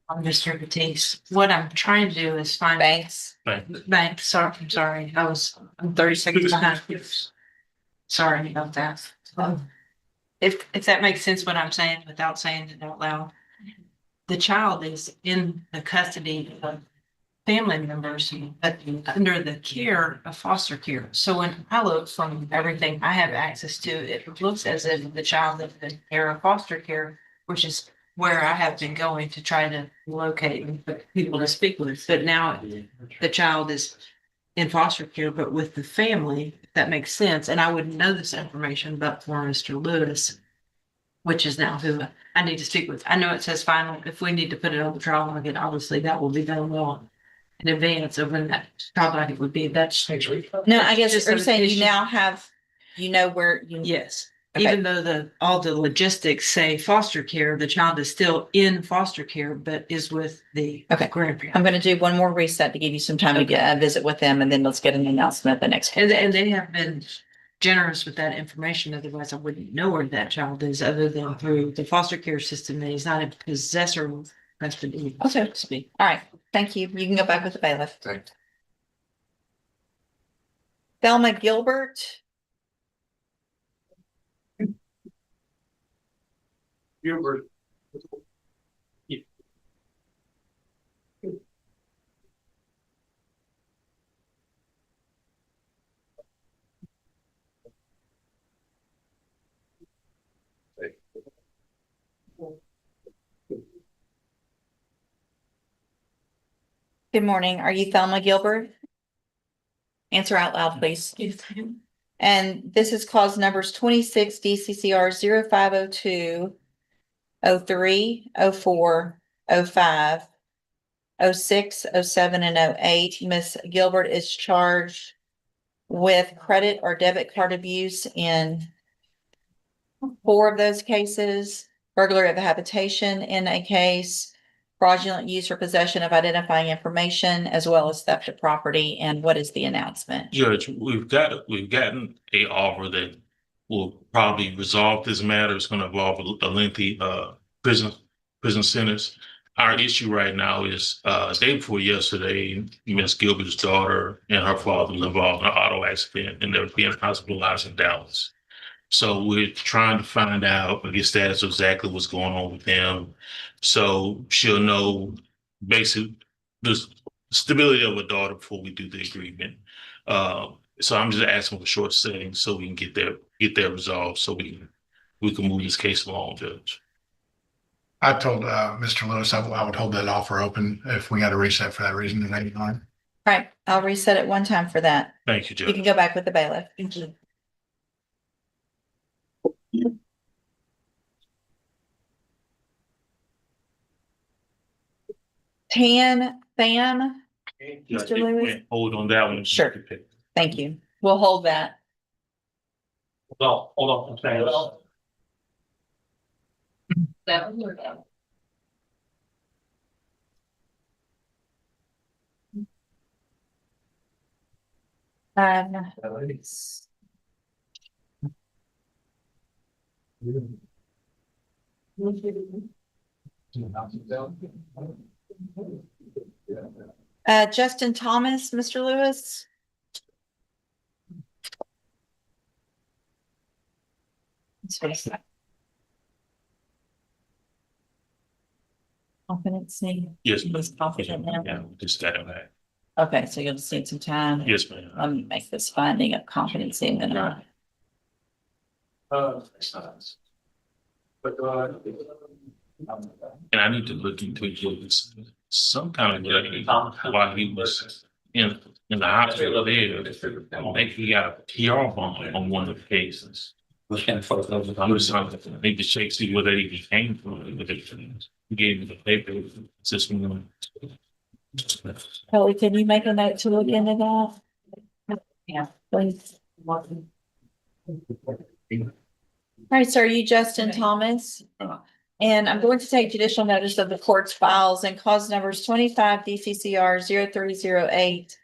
S14: on Mr. Batiste. What I'm trying to do is find
S1: Banks.
S14: Banks. Sorry, I'm sorry. I'm 30 seconds behind. Sorry about that. If that makes sense what I'm saying without saying it out loud. The child is in the custody of family members under the care of foster care. So when I look from everything I have access to, it looks as if the child is in the care of foster care, which is where I have been going to try to locate and put people to speak with. But now the child is in foster care, but with the family, if that makes sense. And I wouldn't know this information but for Mr. Lewis. which is now who I need to speak with. I know it says final. If we need to put it on the trial market, obviously that will be done well in advance of when that trial market would be. That's
S1: No, I guess
S14: just
S1: you're
S14: an
S1: saying you
S14: issue.
S1: now have, you know where you.
S14: Yes.
S1: Okay.
S14: Even though all the logistics say foster care, the child is still in foster care, but is with the
S1: Okay.
S14: grandparent.
S1: I'm gonna do one more reset to give you some time to get a visit with them, and then let's get an announcement the next.
S14: And they have been generous with that information. Otherwise, I wouldn't know where that child is other than through the foster care system. And he's not a possessor of custody, so to speak.
S1: All right, thank you. You can go back with the bailiff.
S12: Thanks.
S1: Thelma Gilbert.
S12: Gilbert.
S1: Good morning. Are you Thelma Gilbert? Answer out loud, please. And this is cause numbers 26 DCCR 0502, 03, 04, 05, 06, 07, and 08. Ms. Gilbert is charged with credit or debit card abuse in 4 of those cases, burglary of a habitation in a case, fraudulent use or possession of identifying information, as well as theft of property. And what is the announcement?
S8: Judge, we've gotten a offer that will probably resolve this matter. It's gonna involve a lengthy prison sentence. Our issue right now is day before yesterday, Miss Gilbert's daughter and her father were involved in an auto accident and they're being hospitalized in Dallas. So we're trying to find out the status of exactly what's going on with them. So she'll know basically the stability of her daughter before we do the agreement. So I'm just asking for a short setting so we can get that resolved so we can move this case along, Judge.
S3: I told Mr. Lewis I would hold that offer open if we got a reset for that reason in 89.
S1: All right, I'll reset it one time for that.
S8: Thank you,
S1: You
S8: Judge.
S1: can go back with the bailiff. Thank you. Pham, Mr. Lewis?
S8: Hold on that one.
S1: Sure. Thank you. We'll hold that.
S12: Hold on.
S1: Justin Thomas, Mr. Lewis? Competency.
S8: Yes,
S1: He's confident now.
S8: yeah, just that.
S1: Okay, so you'll just need some time.
S8: Yes, ma'am.
S1: Let me make this finding of competency and then I'll.
S12: But
S8: And I need to look into this, some kind of while he was in the hospital there. Maybe he got a PR bond on one of the cases. I'm just trying to maybe check, see where that even came from. He gave me the paper system.
S1: Kelly, can you make a note to look into that? Yeah, please. All right, sir, you Justin Thomas? And I'm going to take judicial notice of the court's files and cause numbers 25 DCCR 0308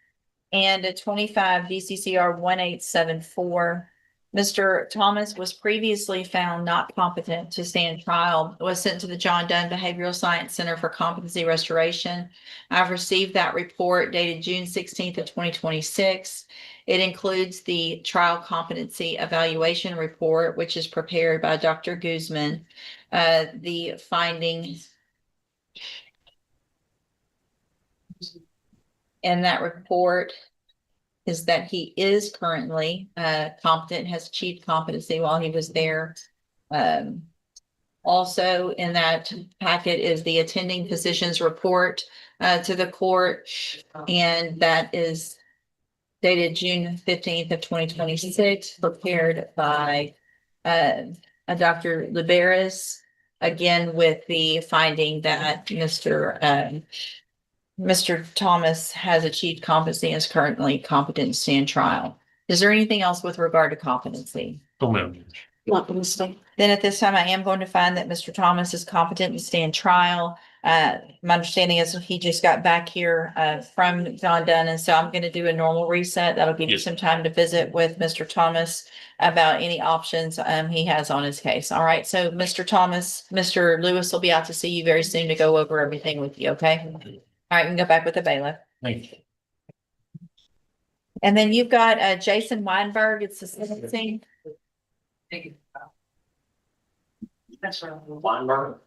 S1: and 25 DCCR 1874. Mr. Thomas was previously found not competent to stand trial, was sent to the John Dunn Behavioral Science Center for Competency Restoration. I've received that report dated June 16th of 2026. It includes the trial competency evaluation report, which is prepared by Dr. Guzman. The findings in that report is that he is currently competent, has achieved competency while he was there. Also in that packet is the attending physician's report to the court, and that is dated June 15th of 2026, prepared by Dr. Liberis, again with the finding that Mr. Thomas has achieved competency and is currently competent to stand trial. Is there anything else with regard to competency?
S8: No, ma'am.
S1: Then at this time, I am going to find that Mr. Thomas is competent to stand trial. My understanding is he just got back here from John Dunn, and so I'm going to do a normal reset. That'll give you
S8: Yes.
S1: some time to visit with Mr. Thomas about any options he has on his case. All right, so Mr. Thomas, Mr. Lewis will be out to see you very soon to go over everything with you, okay? All right, we can go back with the bailiff.
S8: Thank you.
S1: And then you've got Jason Weinberg. It's the sentencing.
S14: That's right.
S12: Weinberg.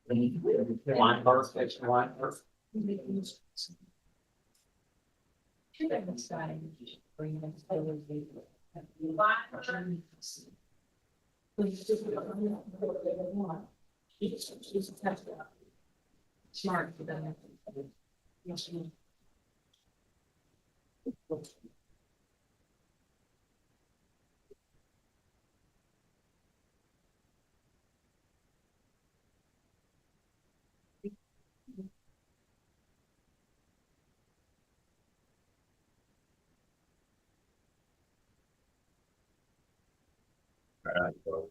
S12: Weinberg, it's Weinberg.
S14: Smart.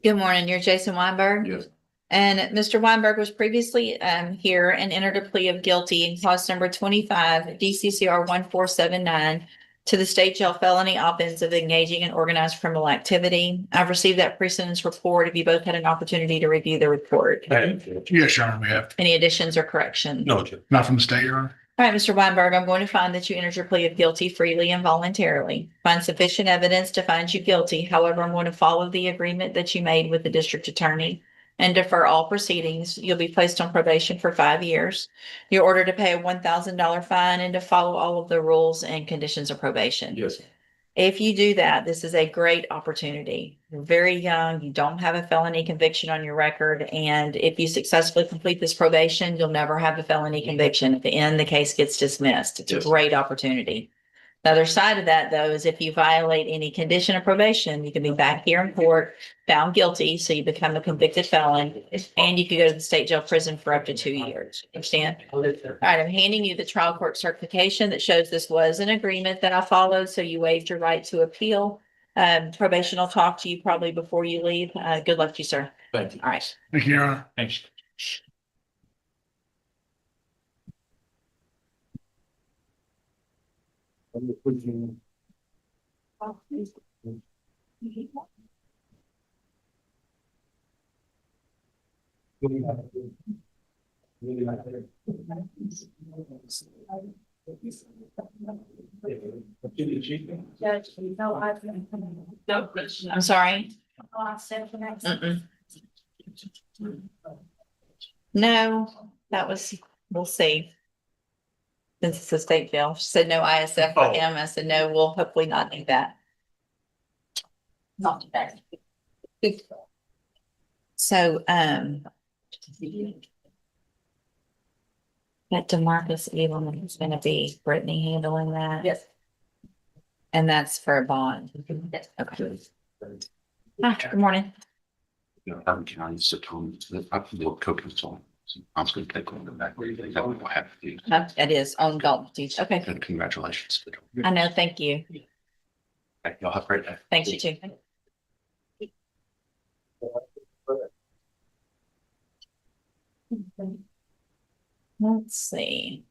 S1: Good morning. You're Jason Weinberg?
S12: Yes.
S1: And Mr. Weinberg was previously here and entered a plea of guilty in clause number 25, DCCR 1479, to the state jail felony offense of engaging in organized criminal activity. I've received that pre-sentence report. Have you both had an opportunity to review the report?
S3: Yes, Your Honor, we have.
S1: Any additions or corrections?
S8: No, Judge.
S3: Not from the state, Your Honor.
S1: All right, Mr. Weinberg, I'm going to find that you entered your plea of guilty freely and voluntarily. Find sufficient evidence to find you guilty. However, I'm going to follow the agreement that you made with the district attorney and defer all proceedings. You'll be placed on probation for 5 years. You're ordered to pay a $1,000 fine and to follow all of the rules and conditions of probation.
S12: Yes.
S1: If you do that, this is a great opportunity. You're very young, you don't have a felony conviction on your record, and if you successfully complete this probation, you'll never have a felony conviction. At the end, the case gets dismissed. It's a
S12: Yes.
S1: great opportunity. The other side of that, though, is if you violate any condition of probation, you can be back here in court, found guilty, so you become a convicted felon, and you could go to the state jail prison for up to 2 years. Understand? All right, I'm handing you the trial court certification that shows this was an agreement that I followed, so you waived your right to appeal. Probation will talk to you probably before you leave. Good luck to you, sir.
S12: Thank you.
S1: All right.
S3: Thank you, Your Honor.
S8: Thanks.
S6: Judge, no,
S14: No.
S1: I'm sorry.
S6: Mm-mm.
S1: No, that was, we'll see. Since it's a state jail, she said no ISF for
S8: Oh.
S1: him. I said, no, we'll hopefully not do that.
S6: Not today.
S1: So, that DeMarcus Evelyn is gonna be Brittany handling that.
S6: Yes.
S1: And that's for a bond.
S6: Yes.
S1: Okay. Hi, good morning.
S15: I'm County Secretary. I can do a cooking song. I'm just gonna take on the back. That will have to do.
S1: It is on Dalton Beach. Okay,
S15: And congratulations.
S1: I know, thank you.
S15: Y'all have a great day.
S1: Thanks, you too. Let's see.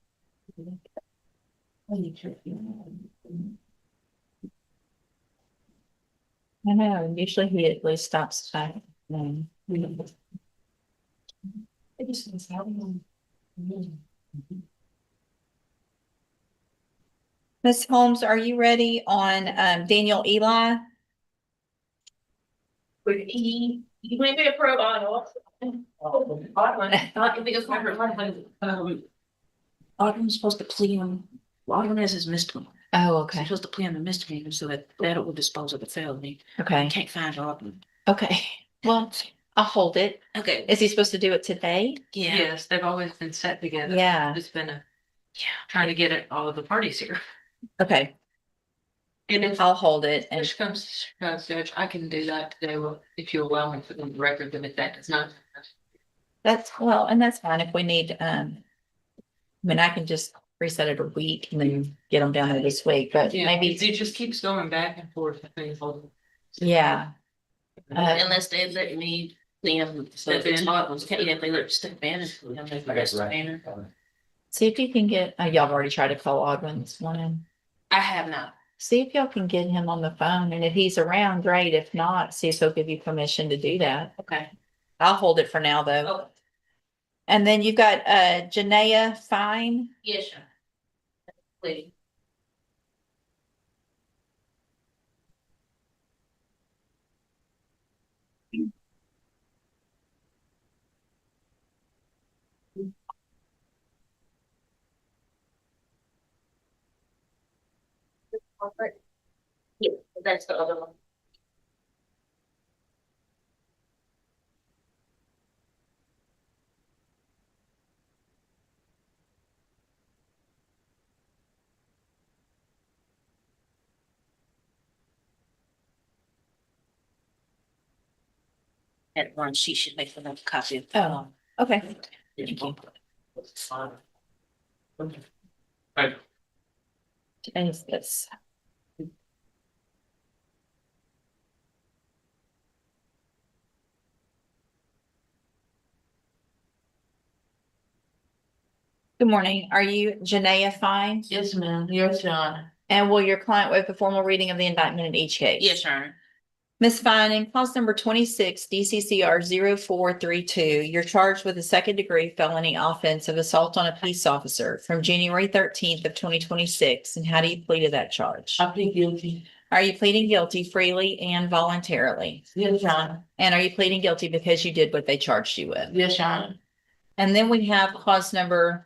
S1: I know, usually he at least stops by. Ms. Holmes, are you ready on Daniel Eli?
S7: He made me a pro on.
S5: Audubon's supposed to plea on, Audubon has his misdemeanor.
S1: Oh,
S5: He's
S1: okay,
S5: supposed to plea on the misdemeanor so that that will dispose of the felony. I
S1: okay,
S5: can't find Audubon.
S1: okay. Well, I'll hold it.
S5: Okay.
S1: Is he supposed to do it today?
S5: Yeah,
S14: Yes, they've always been set together.
S1: Yeah,
S14: It's been trying to get it all of the parties here.
S1: okay.
S2: And if
S1: I'll hold it and
S2: push comes to shove, Judge, I can do that today, if you allow me for the record, that if that does not.
S1: that's, well, and that's fine if we need, I mean, I can just reset it a week and then get them down there this week, but
S2: Yeah,
S1: maybe,
S2: it just keeps going back and forth. I think.
S1: yeah.
S7: Unless they let me, step in, if they let step in, and they press the banner.
S1: See if you can get, y'all have already tried to call Audwin this morning.
S7: I have not.
S1: See if y'all can get him on the phone, and if he's around, great. If not, see if he'll give you permission to do that.
S7: Okay.
S1: I'll hold it for now, though.
S7: Oh,
S1: And then you've got Janaea Fine.
S7: yes, sir. Please. Yeah, that's the other one. That one, she should make another copy of.
S1: Oh, okay.
S7: Thank you.
S1: And this. Good morning. Are you Janaea Fine?
S2: Yes, ma'am. Yes, Your Honor.
S1: And will your client waive a formal reading of the indictment in each case?
S7: Yes, Your Honor.
S1: Ms. Fine, in clause number 26, DCCR 0432, you're charged with a second-degree felony offense of assault on a peace officer from January 13th of 2026. And how do you plead to that charge?
S2: I plead guilty.
S1: Are you pleading guilty freely and voluntarily?
S2: Yes, Your Honor.
S1: And are you pleading guilty because you did what they charged you with?
S2: Yes, Your Honor.
S1: And then we have clause number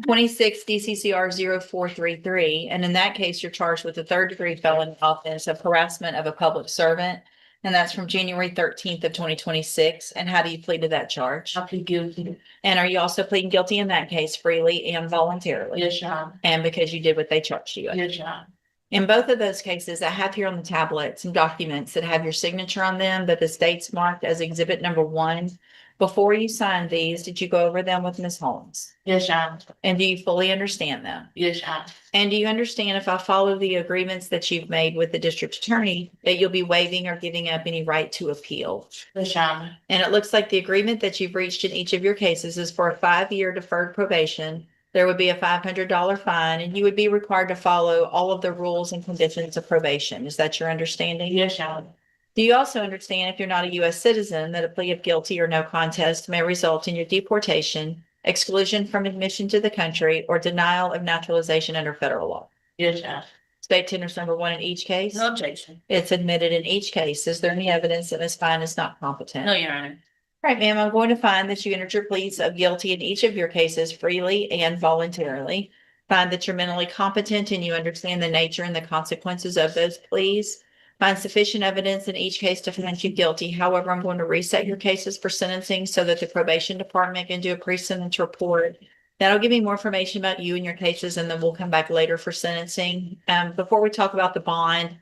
S1: 26 DCCR 0433. And in that case, you're charged with a third-degree felony offense of harassment of a public servant. And that's from January 13th of 2026. And how do you plead to that charge?
S2: I plead guilty.
S1: And are you also pleading guilty in that case freely and voluntarily?
S2: Yes, Your Honor.
S1: And because you did what they charged you with?
S2: Yes, Your Honor.
S1: In both of those cases, I have here on the tablet some documents that have your signature on them that the state's marked as exhibit number 1. Before you signed these, did you go over them with Ms. Holmes?
S2: Yes, Your Honor.
S1: And do you fully understand them?
S2: Yes, Your Honor.
S1: And do you understand if I follow the agreements that you've made with the district attorney, that you'll be waiving or giving up any right to appeal?
S2: Yes, Your Honor.
S1: And it looks like the agreement that you've reached in each of your cases is for a 5-year deferred probation. There would be a $500 fine, and you would be required to follow all of the rules and conditions of probation. Is that your understanding?
S2: Yes, Your Honor.
S1: Do you also understand if you're not a U.S. citizen that a plea of guilty or no contest may result in your deportation, exclusion from admission to the country, or denial of naturalization under federal law?
S2: Yes, Your Honor.
S1: State tenders number 1 in each case?
S7: No objection.
S1: It's admitted in each case. Is there any evidence that Ms. Fine is not competent?
S7: No, Your Honor.
S1: All right, ma'am, I'm going to find that you entered your pleas of guilty in each of your cases freely and voluntarily. Find that you're mentally competent and you understand the nature and the consequences of those pleas. Find sufficient evidence in each case to find you guilty. However, I'm going to reset your cases for sentencing so that the probation department can do a pre-sentence report. That'll give me more information about you and your cases, and then we'll come back later for sentencing. Before we talk about the bond,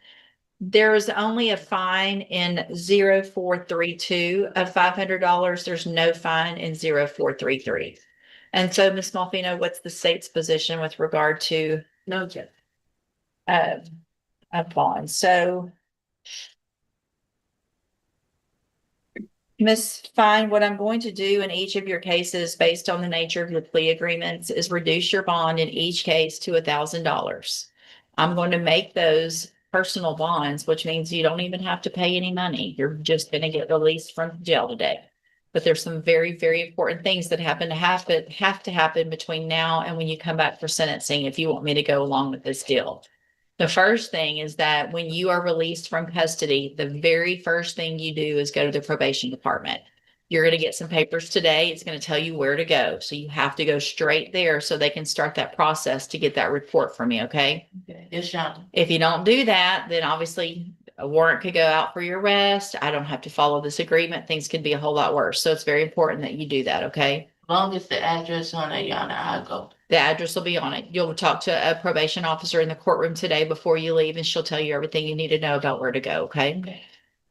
S1: there is only a fine in 0432 of $500. There's no fine in 0433. And so, Ms. Malfino, what's the state's position with regard to
S2: No objection.
S1: a bond? So, Ms. Fine, what I'm going to do in each of your cases, based on the nature of your plea agreements, is reduce your bond in each case to $1,000. I'm going to make those personal bonds, which means you don't even have to pay any money. You're just going to get released from jail today. But there's some very, very important things that have to happen between now and when you come back for sentencing if you want me to go along with this deal. The first thing is that when you are released from custody, the very first thing you do is go to the probation department. You're going to get some papers today. It's going to tell you where to go. So you have to go straight there so they can start that process to get that report from you. Okay.
S2: Okay. Yes, Your Honor.
S1: If you don't do that, then obviously a warrant could go out for your arrest. I don't have to follow this agreement. Things could be a whole lot worse. So it's very important that you do that. Okay.
S7: Long as the address on it, Yana, I'll go.
S1: The address will be on it. You'll talk to a probation officer in the courtroom today before you leave, and she'll tell you everything you need to know about where to go, okay?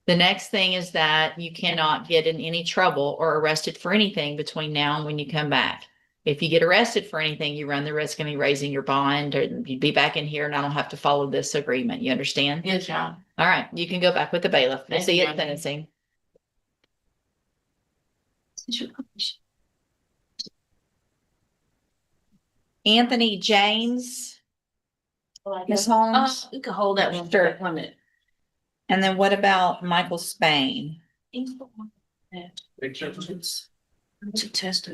S1: The next thing is that you cannot get in any trouble or arrested for anything between now and when you come back. If you get arrested for anything, you run the risk of me raising your bond, or you'd be back in here and I don't have to follow this agreement. You understand?
S7: Yes, John.
S1: All right, you can go back with the bailiff. We'll
S7: Thank
S1: see you
S7: you.
S1: at sentencing. Anthony James, Ms. Holmes,
S7: You can hold that one.
S1: Sure.
S7: 1 minute.
S1: and then what about Michael Spain?
S7: It's a test.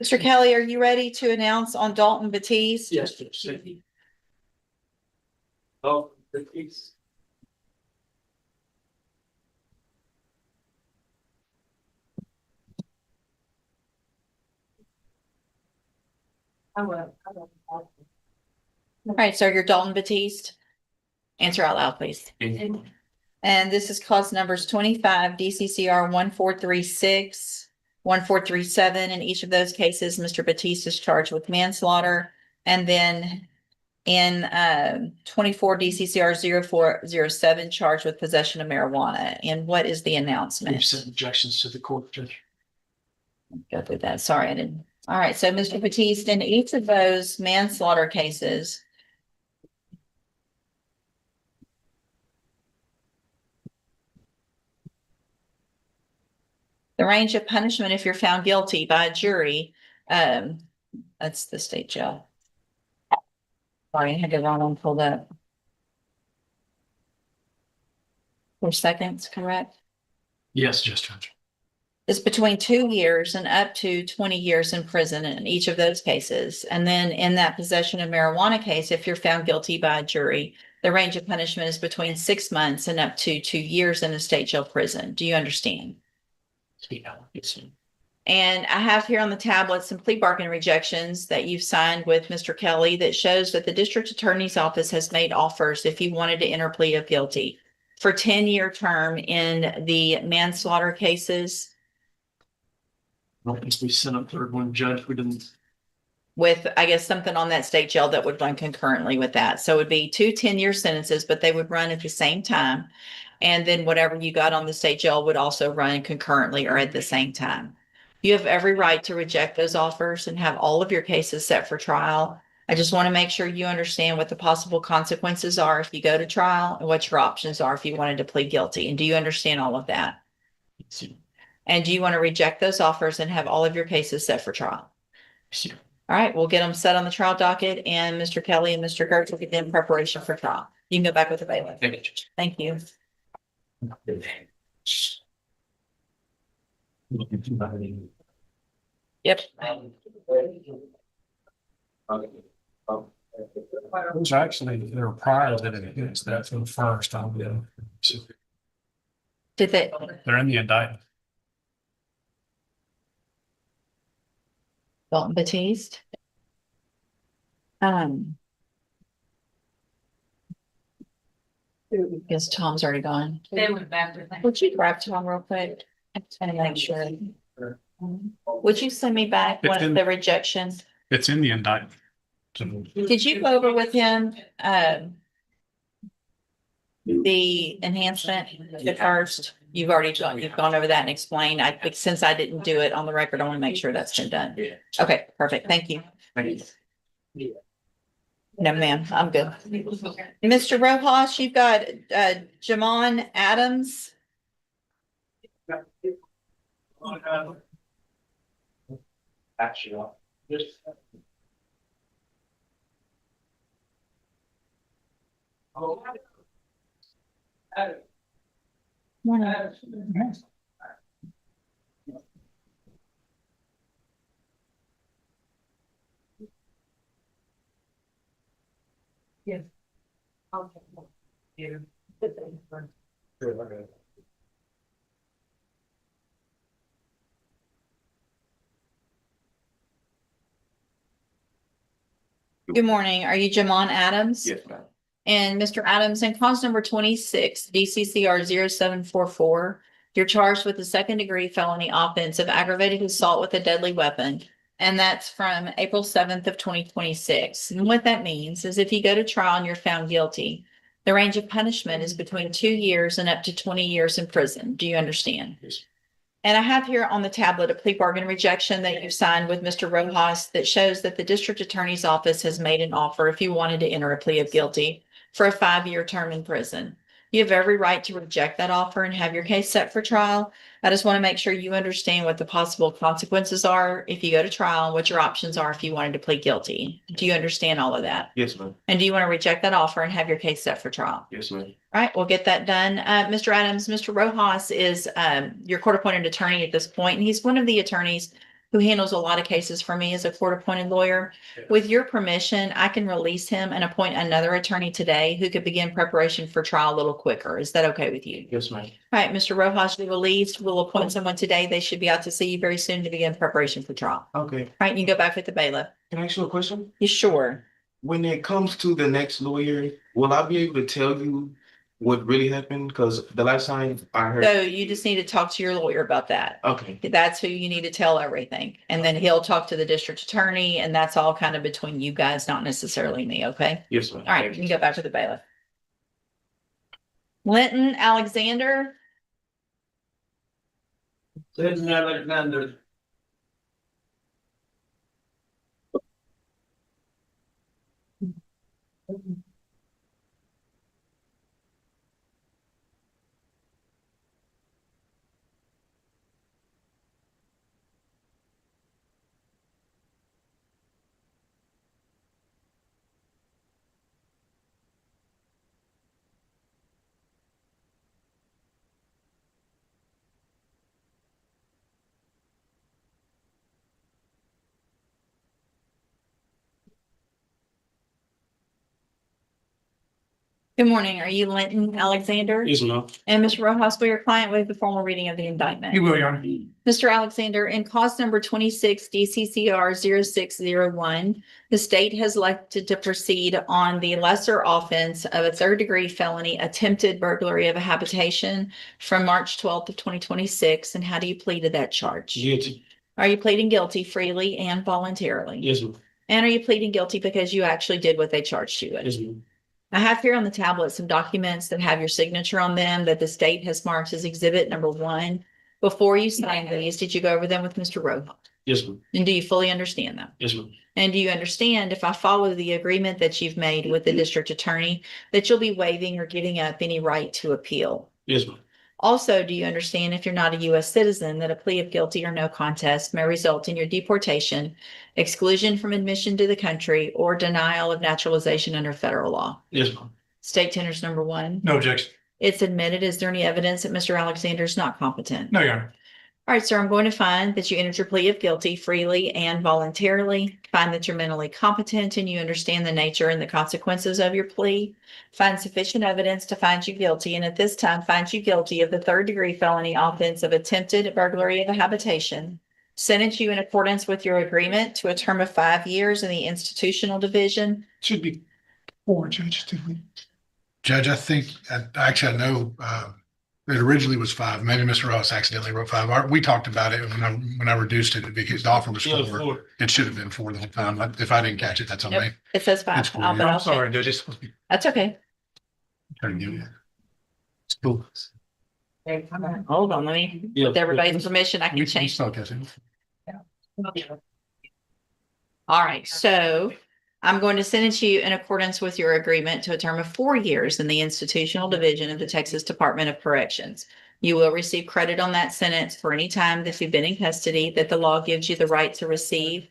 S1: Mr. Kelly, are you ready to announce on Dalton Batiste?
S12: Yes. Oh,
S1: All right, so you're Dalton Batiste. Answer out loud, please. And this is clause numbers 25 DCCR 1436, 1437. In each of those cases, Mr. Batiste is charged with manslaughter. And then in 24 DCCR 0407, charged with possession of marijuana. And what is the announcement?
S12: We've sent objections to the court, Judge.
S1: Go through that. Sorry, I didn't. All right, so Mr. Batiste, in each of those manslaughter cases, the range of punishment if you're found guilty by a jury, that's the state jail. Sorry, I had the wrong one pulled up. 4 seconds, correct?
S12: Yes, Judge.
S1: Is between 2 years and up to 20 years in prison in each of those cases. And then in that possession of marijuana case, if you're found guilty by a jury, the range of punishment is between 6 months and up to 2 years in a state jail prison. Do you understand?
S12: Yeah, yes.
S1: And I have here on the tablet some plea bargain rejections that you've signed with Mr. Kelly that shows that the district attorney's office has made offers if you wanted to enter plea of guilty for 10-year term in the manslaughter cases
S12: I don't think we sent a third one, Judge. We didn't.
S1: with, I guess, something on that state jail that would run concurrently with that. So it would be 2 10-year sentences, but they would run at the same time. And then whatever you got on the state jail would also run concurrently or at the same time. You have every right to reject those offers and have all of your cases set for trial. I just want to make sure you understand what the possible consequences are if you go to trial and what your options are if you wanted to plead guilty. And do you understand all of that? And do you want to reject those offers and have all of your cases set for trial? All right, we'll get them set on the trial docket, and Mr. Kelly and Mr. Gertz will get in preparation for trial. You can go back with the bailiff. Thank you. Yep.
S12: Those actually, they're prior that it hits that for the first time. Yeah.
S1: Did they?
S12: They're in the indictment.
S1: Dalton Batiste. Guess Tom's already gone.
S7: They went back to.
S1: Would you grab Tom real quick and make sure? Would you send me back
S12: It's
S1: what
S12: in-
S1: the rejection?
S12: It's in the indictment. So
S1: Did you go over with him, the enhancement at first? You've gone over that and explained. Since I didn't do it on the record, I want to make sure that's been done. Okay, perfect. Thank you. No, ma'am, I'm good. Mr. Rojas, you've got, Jamon Adams.
S12: Actually, just. Oh.
S2: Yes. Okay. Yeah.
S1: Good morning. Are you Jamon Adams?
S10: Yes, ma'am.
S1: And Mr. Adams, in cause number 26, DCCR 0744, you're charged with a second-degree felony offense of aggravated assault with a deadly weapon. And that's from April 7th of 2026. And what that means is if you go to trial and you're found guilty, the range of punishment is between 2 years and up to 20 years in prison. Do you understand?
S10: Yes.
S1: And I have here on the tablet a plea bargain rejection that you signed with Mr. Rojas that shows that the district attorney's office has made an offer if you wanted to enter a plea of guilty for a 5-year term in prison. You have every right to reject that offer and have your case set for trial. I just want to make sure you understand what the possible consequences are if you go to trial, what your options are if you wanted to plead guilty. Do you understand all of that?
S10: Yes, ma'am.
S1: And do you want to reject that offer and have your case set for trial?
S10: Yes, ma'am.
S1: All right, we'll get that done. Mr. Adams, Mr. Rojas is your court-appointed attorney at this point, and he's one of the attorneys who handles a lot of cases for me as a court-appointed lawyer. With your permission, I can release him and appoint another attorney today who could begin preparation for trial a little quicker. Is that okay with you?
S10: Yes, ma'am.
S1: All right, Mr. Rojas, you're released. We'll appoint someone today. They should be out to see you very soon to begin preparation for trial.
S10: Okay.
S1: All right, you can go back with the bailiff.
S10: Can I ask you a question?
S1: You sure?
S10: When it comes to the next lawyer, will I be able to tell you what really happened? Because the last time I heard.
S1: So you just need to talk to your lawyer about that.
S10: Okay.
S1: That's who you need to tell everything. And then he'll talk to the district attorney, and that's all kind of between you guys, not necessarily me, okay?
S10: Yes, ma'am.
S1: All right, you can go back to the bailiff. Linton Alexander,
S12: Clinton Alexander.
S1: good morning. Are you Linton Alexander?
S10: Yes, ma'am.
S1: And Mr. Rojas, for your client, waive the formal reading of the indictment.
S4: You will, Your Honor.
S1: Mr. Alexander, in cause number 26 DCCR 0601, the state has elected to proceed on the lesser offense of a third-degree felony attempted burglary of a habitation from March 12th of 2026. And how do you plead to that charge?
S10: Guilty.
S1: Are you pleading guilty freely and voluntarily?
S10: Yes, ma'am.
S1: And are you pleading guilty because you actually did what they charged you with?
S10: Yes, ma'am.
S1: I have here on the tablet some documents that have your signature on them that the state has marked as exhibit number 1. Before you sign these, did you go over them with Mr. Rojas?
S10: Yes, ma'am.
S1: And do you fully understand them?
S10: Yes, ma'am.
S1: And do you understand if I follow the agreement that you've made with the district attorney that you'll be waiving or giving up any right to appeal?
S10: Yes, ma'am.
S1: Also, do you understand if you're not a U.S. citizen that a plea of guilty or no contest may result in your deportation, exclusion from admission to the country, or denial of naturalization under federal law?
S10: Yes, ma'am.
S1: State tenders number 1.
S4: No objection.
S1: It's admitted. Is there any evidence that Mr. Alexander is not competent?
S4: No, Your Honor.
S1: All right, sir, I'm going to find that you entered your plea of guilty freely and voluntarily, find that you're mentally competent and you understand the nature and the consequences of your plea, find sufficient evidence to find you guilty, and at this time find you guilty of the third-degree felony offense of attempted burglary of a habitation, sentence you in accordance with your agreement to a term of 5 years in the institutional division.
S4: Should be 4, Judge.
S3: Judge, I think, actually, I know, it originally was 5. Maybe Mr. Ross accidentally wrote 5. We talked about it when I reduced it because the offer was 4. It should have been 4 the whole time. If I didn't catch it, that's on me.
S1: It says 5.
S3: It's 4,
S1: But
S3: yeah.
S1: I'll
S4: I'm sorry,
S1: check.
S4: Judge. It's supposed to be.
S1: That's okay.
S3: Trying to give you- Still-
S1: Hold on, let me,
S10: Yeah.
S1: with everybody's permission, I
S3: we
S1: can change.
S3: still catch it.
S1: All right, so I'm going to sentence you in accordance with your agreement to a term of 4 years in the institutional division of the Texas Department of Corrections. You will receive credit on that sentence for any time that you've been in custody that the law gives you the right to receive.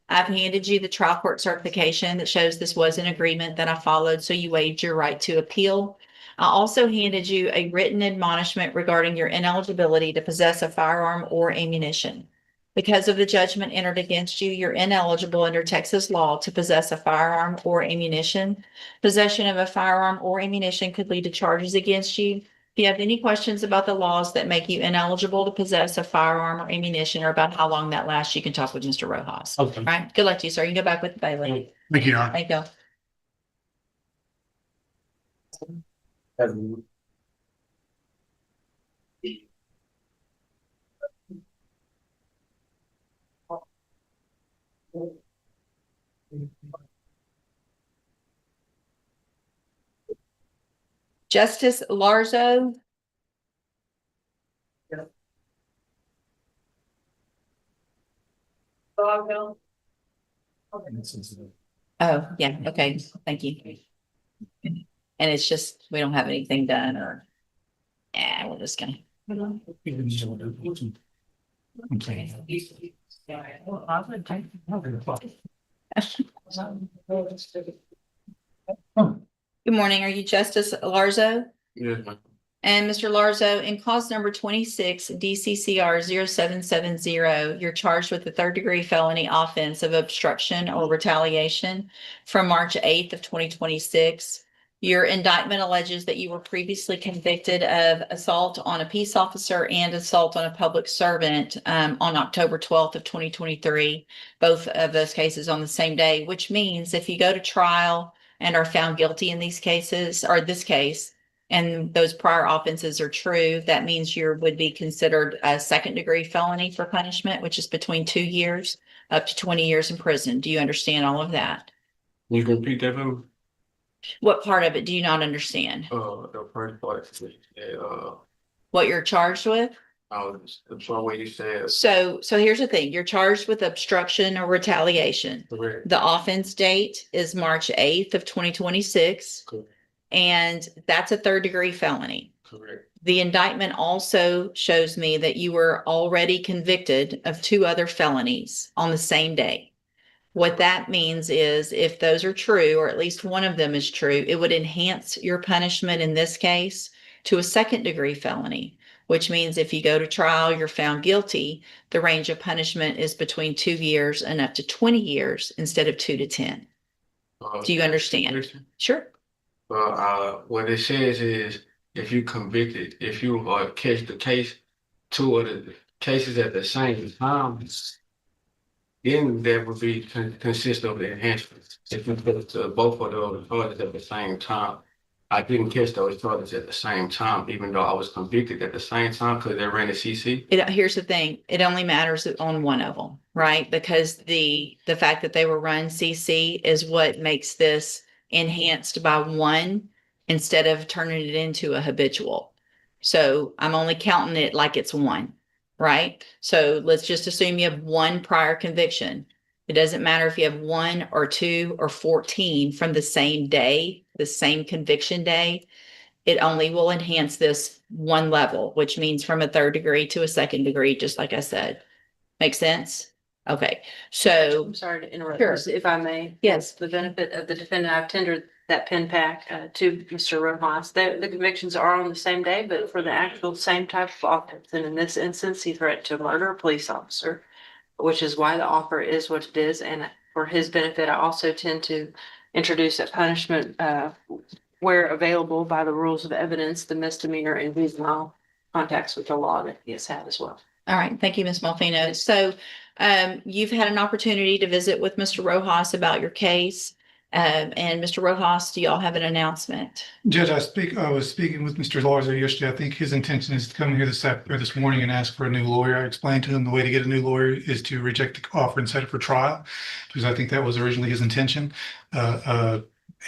S1: I've handed you the trial court certification that shows this was an agreement that I followed, so you waived your right to appeal. I also handed you a written admonishment regarding your ineligibility to possess a firearm or ammunition. Because of the judgment entered against you, you're ineligible under Texas law to possess a firearm or ammunition. Possession of a firearm or ammunition could lead to charges against you. If you have any questions about the laws that make you ineligible to possess a firearm or ammunition or about how long that lasts, you can talk with Mr. Rojas.
S3: Okay.
S1: All right, good luck to you, sir. You can go back with the bailiff.
S3: Thank you, Your Honor.
S1: Thank you. Justice Larzo. Oh, yeah, okay, thank you. And it's just, we don't have anything done or, yeah, we're just gonna. Good morning, are you Justice Larzo?
S10: Yes, ma'am.
S1: And Mr. Larzo, in cause number 26 DCCR 0770, you're charged with the third-degree felony offense of obstruction or retaliation from March 8th of 2026. Your indictment alleges that you were previously convicted of assault on a peace officer and assault on a public servant on October 12th of 2023, both of those cases on the same day, which means if you go to trial and are found guilty in these cases, or this case, and those prior offenses are true, that means you would be considered a second-degree felony for punishment, which is between 2 years up to 20 years in prison. Do you understand all of that?
S10: You can repeat that for me?
S1: What part of it do you not understand?
S10: The first part,
S1: What you're charged with?
S10: the part where you said.
S1: So here's the thing. You're charged with obstruction or retaliation.
S10: Correct.
S1: The offense date is March 8th of 2026.
S10: Correct.
S1: And that's a third-degree felony.
S10: Correct.
S1: The indictment also shows me that you were already convicted of 2 other felonies on the same day. What that means is if those are true, or at least one of them is true, it would enhance your punishment in this case to a second-degree felony, which means if you go to trial, you're found guilty, the range of punishment is between 2 years and up to 20 years instead of 2 to 10. Do you understand? Sure.
S10: Well, what it says is if you convicted, if you catch the case, 2 of the cases at the same time, then that would be consist of the enhancement. If you put both of those charges at the same time, I didn't catch those charges at the same time, even though I was convicted at the same time because they ran a CC.
S1: Here's the thing, it only matters on one of them, right? Because the fact that they were run CC is what makes this enhanced by 1 instead of turning it into a habitual. So I'm only counting it like it's 1, right? So let's just assume you have 1 prior conviction. It doesn't matter if you have 1 or 2 or 14 from the same day, the same conviction day. It only will enhance this 1 level, which means from a third degree to a second degree, just like I said. Make sense? Okay, so.
S5: I'm sorry to interrupt,
S1: Sure.
S5: if I may.
S1: Yes.
S5: For the benefit of the defendant, I've tendered that pen pack to Mr. Rojas. The convictions are on the same day, but for the actual same type of offense. And in this instance, he threatened to murder a police officer, which is why the offer is what it is. And for his benefit, I also tend to introduce a punishment where available by the rules of evidence, the misdemeanor and juvenile contacts with the law that he has had as well.
S1: All right, thank you, Ms. Malfino. So you've had an opportunity to visit with Mr. Rojas about your case. And Mr. Rojas, do y'all have an announcement?
S4: Judge, I was speaking with Mr. Larzo yesterday. I think his intention is to come here this morning and ask for a new lawyer. I explained to him the way to get a new lawyer is to reject the offer and set it for trial, because I think that was originally his intention.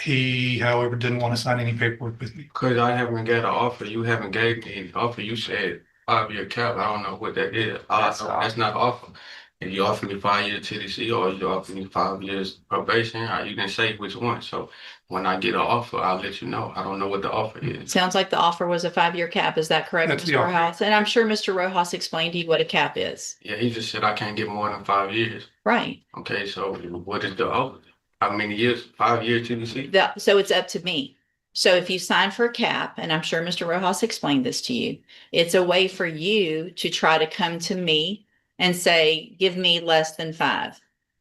S4: He, however, didn't want to sign any paperwork with me.
S10: Because I haven't got an offer. You haven't gave me an offer. You said 5-year cap. I don't know what that is. That's not an offer. If you offer me 5 years TDC or you offer me 5 years probation, you didn't say which one. So When I get an offer, I'll let you know. I don't know what the offer is.
S1: Sounds like the offer was a 5-year cap. Is that correct,
S4: That's the
S1: Mr.
S4: offer.
S1: Rojas? And I'm sure Mr. Rojas explained to you what a cap is.
S10: Yeah, he just said I can't get more than 5 years.
S1: Right.
S10: Okay, so what is the offer? How many years? 5 years TBC?
S1: So it's up to me. So if you sign for a cap, and I'm sure Mr. Rojas explained this to you, it's a way for you to try to come to me and say, give me less than 5.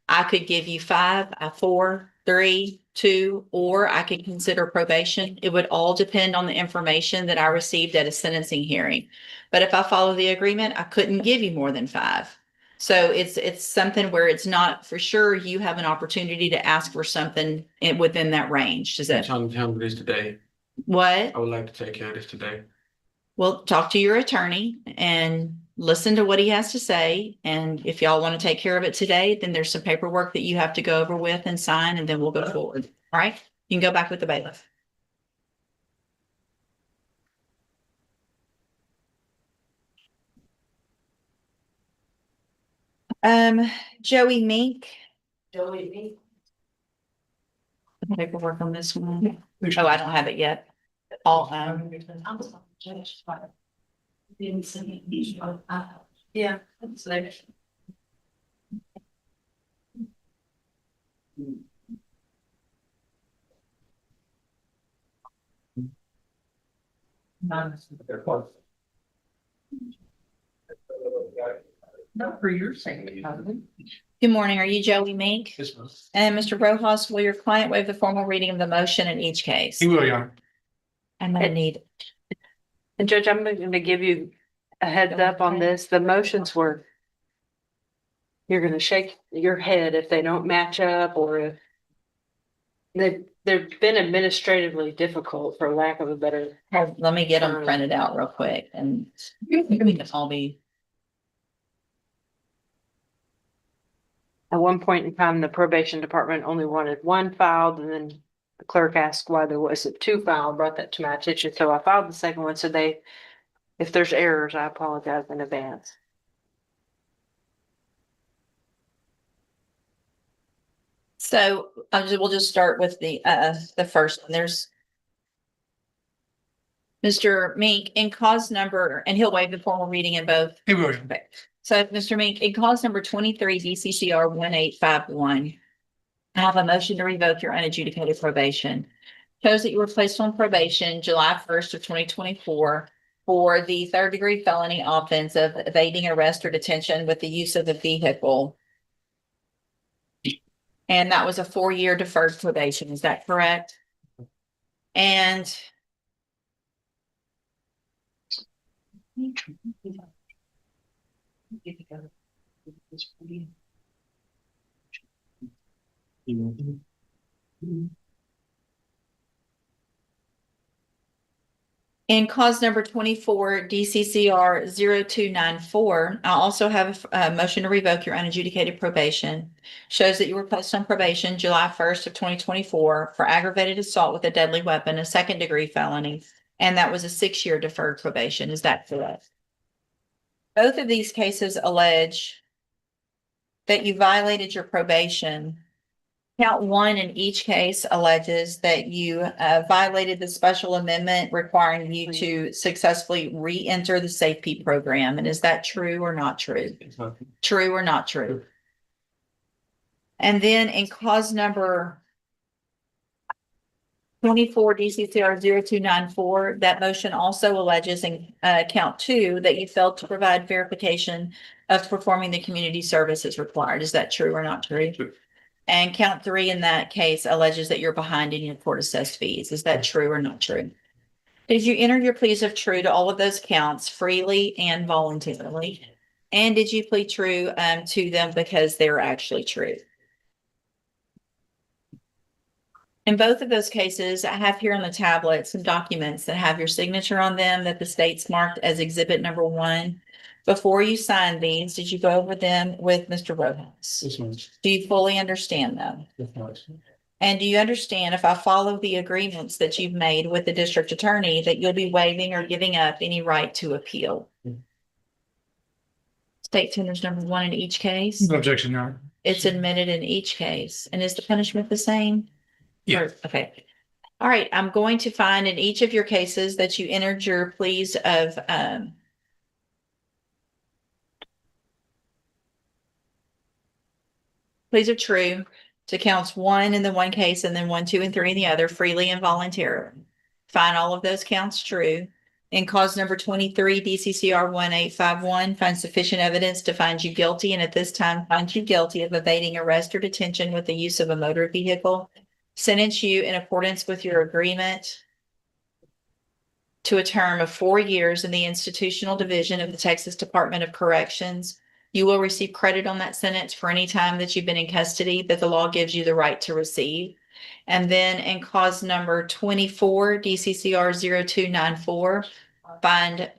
S1: I could give you 5, 4, 3, 2, or I could consider probation. It would all depend on the information that I received at a sentencing hearing. But if I follow the agreement, I couldn't give you more than 5. So it's something where it's not for sure. You have an opportunity to ask for something within that range. Does
S10: I'm
S1: that
S10: trying to handle this today.
S1: what?
S10: I would like to take care of this today.
S1: Well, talk to your attorney and listen to what he has to say. And if y'all want to take care of it today, then there's some paperwork that you have to go over with and sign, and then we'll go forward. All right? You can go back with the bailiff. Joey Mink.
S2: Joey, me.
S1: Paperwork on this one. Oh, I don't have it yet. All,
S6: I'm sorry, Judge, but didn't see it.
S14: Yeah, that's there.
S12: Not for your sake.
S1: good morning. Are you Joey Mink?
S12: Yes, ma'am.
S1: And Mr. Rojas, will your client waive the formal reading of the motion in each case?
S4: He will, Your Honor.
S1: I'm gonna need.
S5: And Judge, I'm going to give you a heads up on this. The motions were, you're going to shake your head if they don't match up, or if they've been administratively difficult, for lack of a better.
S1: Let me get them printed out real quick and we can all be.
S5: At one point in time, the probation department only wanted 1 filed, and then the clerk asked why there wasn't 2 filed, brought that to my attention. So I filed the second one. So if there's errors, I apologize in advance.
S1: So we'll just start with the first one. There's Mr. Mink in cause number, and he'll waive the formal reading in both.
S4: He will.
S1: Okay. So Mr. Mink, in cause number 23 DCCR 1851, I have a motion to revoke your unadjudicated probation. Shows that you were placed on probation July 1st of 2024 for the 3rd-degree felony offense of evading arrest or detention with the use of the vehicle. And that was a 4-year deferred probation. Is that correct? And in cause number 24 DCCR 0294, I also have a motion to revoke your unadjudicated probation. Shows that you were placed on probation July 1st of 2024 for aggravated assault with a deadly weapon, a 2nd-degree felony, and that was a 6-year deferred probation. Is that correct? Both of these cases allege that you violated your probation. Count 1 in each case alleges that you violated the special amendment requiring you to successfully re-enter the safety program. And is that true or not true? True or not true? And then in cause number 24 DCCR 0294, that motion also alleges in count 2 that you failed to provide verification of performing the community services required. Is that true or not true?
S12: True.
S1: And count 3 in that case alleges that you're behind in your court assessed fees. Is that true or not true? Did you enter your pleas of true to all of those counts freely and voluntarily? And did you plead true to them because they're actually true? In both of those cases, I have here on the tablet some documents that have your signature on them that the state's marked as exhibit number 1. Before you sign these, did you go over them with Mr. Rojas?
S12: Yes, ma'am.
S1: Do you fully understand them?
S12: Yes, ma'am.
S1: And do you understand if I follow the agreements that you've made with the district attorney that you'll be waiving or giving up any right to appeal? State tenders number 1 in each case?
S4: No objection, Your Honor.
S1: It's admitted in each case. And is the punishment the same?
S4: Yeah.
S1: Okay. All right, I'm going to find in each of your cases that you entered your pleas of true to counts 1 in the one case and then 1, 2, and 3 in the other, freely and voluntarily. Find all of those counts true. In cause number 23, DCCR 1851, find sufficient evidence to find you guilty, and at this time find you guilty of evading arrest or detention with the use of a motor vehicle. Sentence you in accordance with your agreement to a term of 4 years in the institutional division of the Texas Department of Corrections. You will receive credit on that sentence for any time that you've been in custody that the law gives you the right to receive. And then in cause number 24, DCCR 0294, find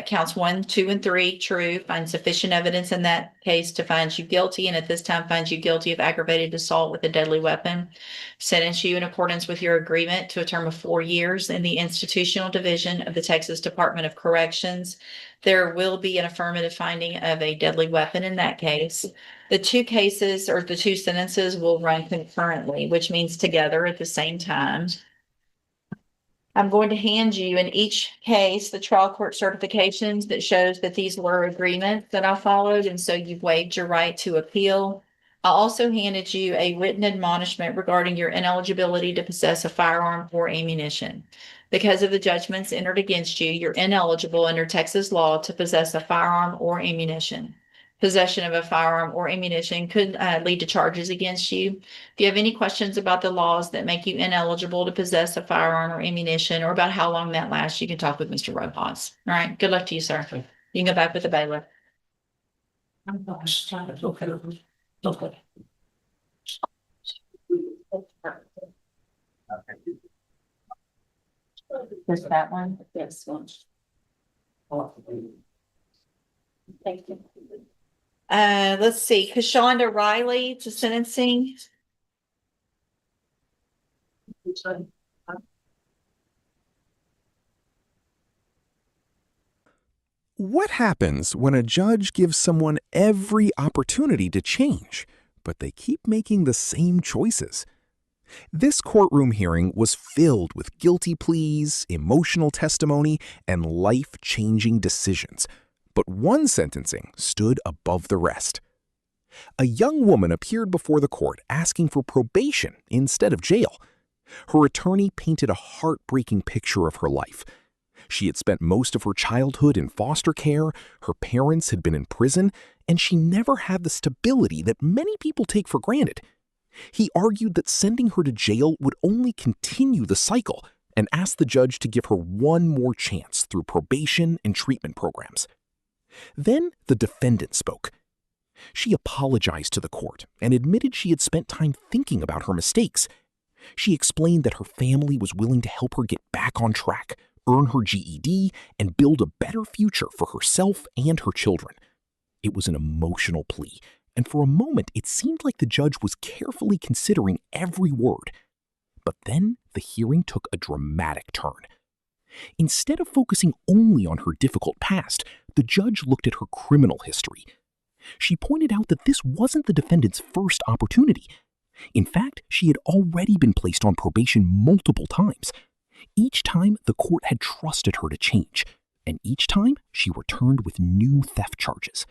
S1: counts 1, 2, and 3 true. Find sufficient evidence in that case to find you guilty, and at this time find you guilty of aggravated assault with a deadly weapon. Sentence you in accordance with your agreement to a term of 4 years in the institutional division of the Texas Department of Corrections. There will be an affirmative finding of a deadly weapon in that case. The 2 cases or the 2 sentences will run concurrently, which means together at the same time. I'm going to hand you in each case the trial court certifications that shows that these were agreements that I followed, and so you've waived your right to appeal. I also handed you a written admonishment regarding your ineligibility to possess a firearm or ammunition. Because of the judgments entered against you, you're ineligible under Texas law to possess a firearm or ammunition. Possession of a firearm or ammunition could lead to charges against you. If you have any questions about the laws that make you ineligible to possess a firearm or ammunition, or about how long that lasts, you can talk with Mr. Rojas. All right. Good luck to you, sir. You can go back with the bailiff.
S2: Okay.
S1: Just that one?
S2: This one.
S1: Thank you. Let's see, Kashonda Riley to sentencing.
S16: What happens when a judge gives someone every opportunity to change, but they keep making the same choices? This courtroom hearing was filled with guilty pleas, emotional testimony, and life-changing decisions. But one sentencing stood above the rest. A young woman appeared before the court asking for probation instead of jail. Her attorney painted a heartbreaking picture of her life. She had spent most of her childhood in foster care, her parents had been in prison, and she never had the stability that many people take for granted. He argued that sending her to jail would only continue the cycle and asked the judge to give her one more chance through probation and treatment programs. Then the defendant spoke. She apologized to the court and admitted she had spent time thinking about her mistakes. She explained that her family was willing to help her get back on track, earn her GED, and build a better future for herself and her children. It was an emotional plea, and for a moment it seemed like the judge was carefully considering every word. But then the hearing took a dramatic turn. Instead of focusing only on her difficult past, the judge looked at her criminal history. She pointed out that this wasn't the defendant's first opportunity. In fact, she had already been placed on probation multiple times. Each time, the court had trusted her to change, and each time she returned with new theft charges.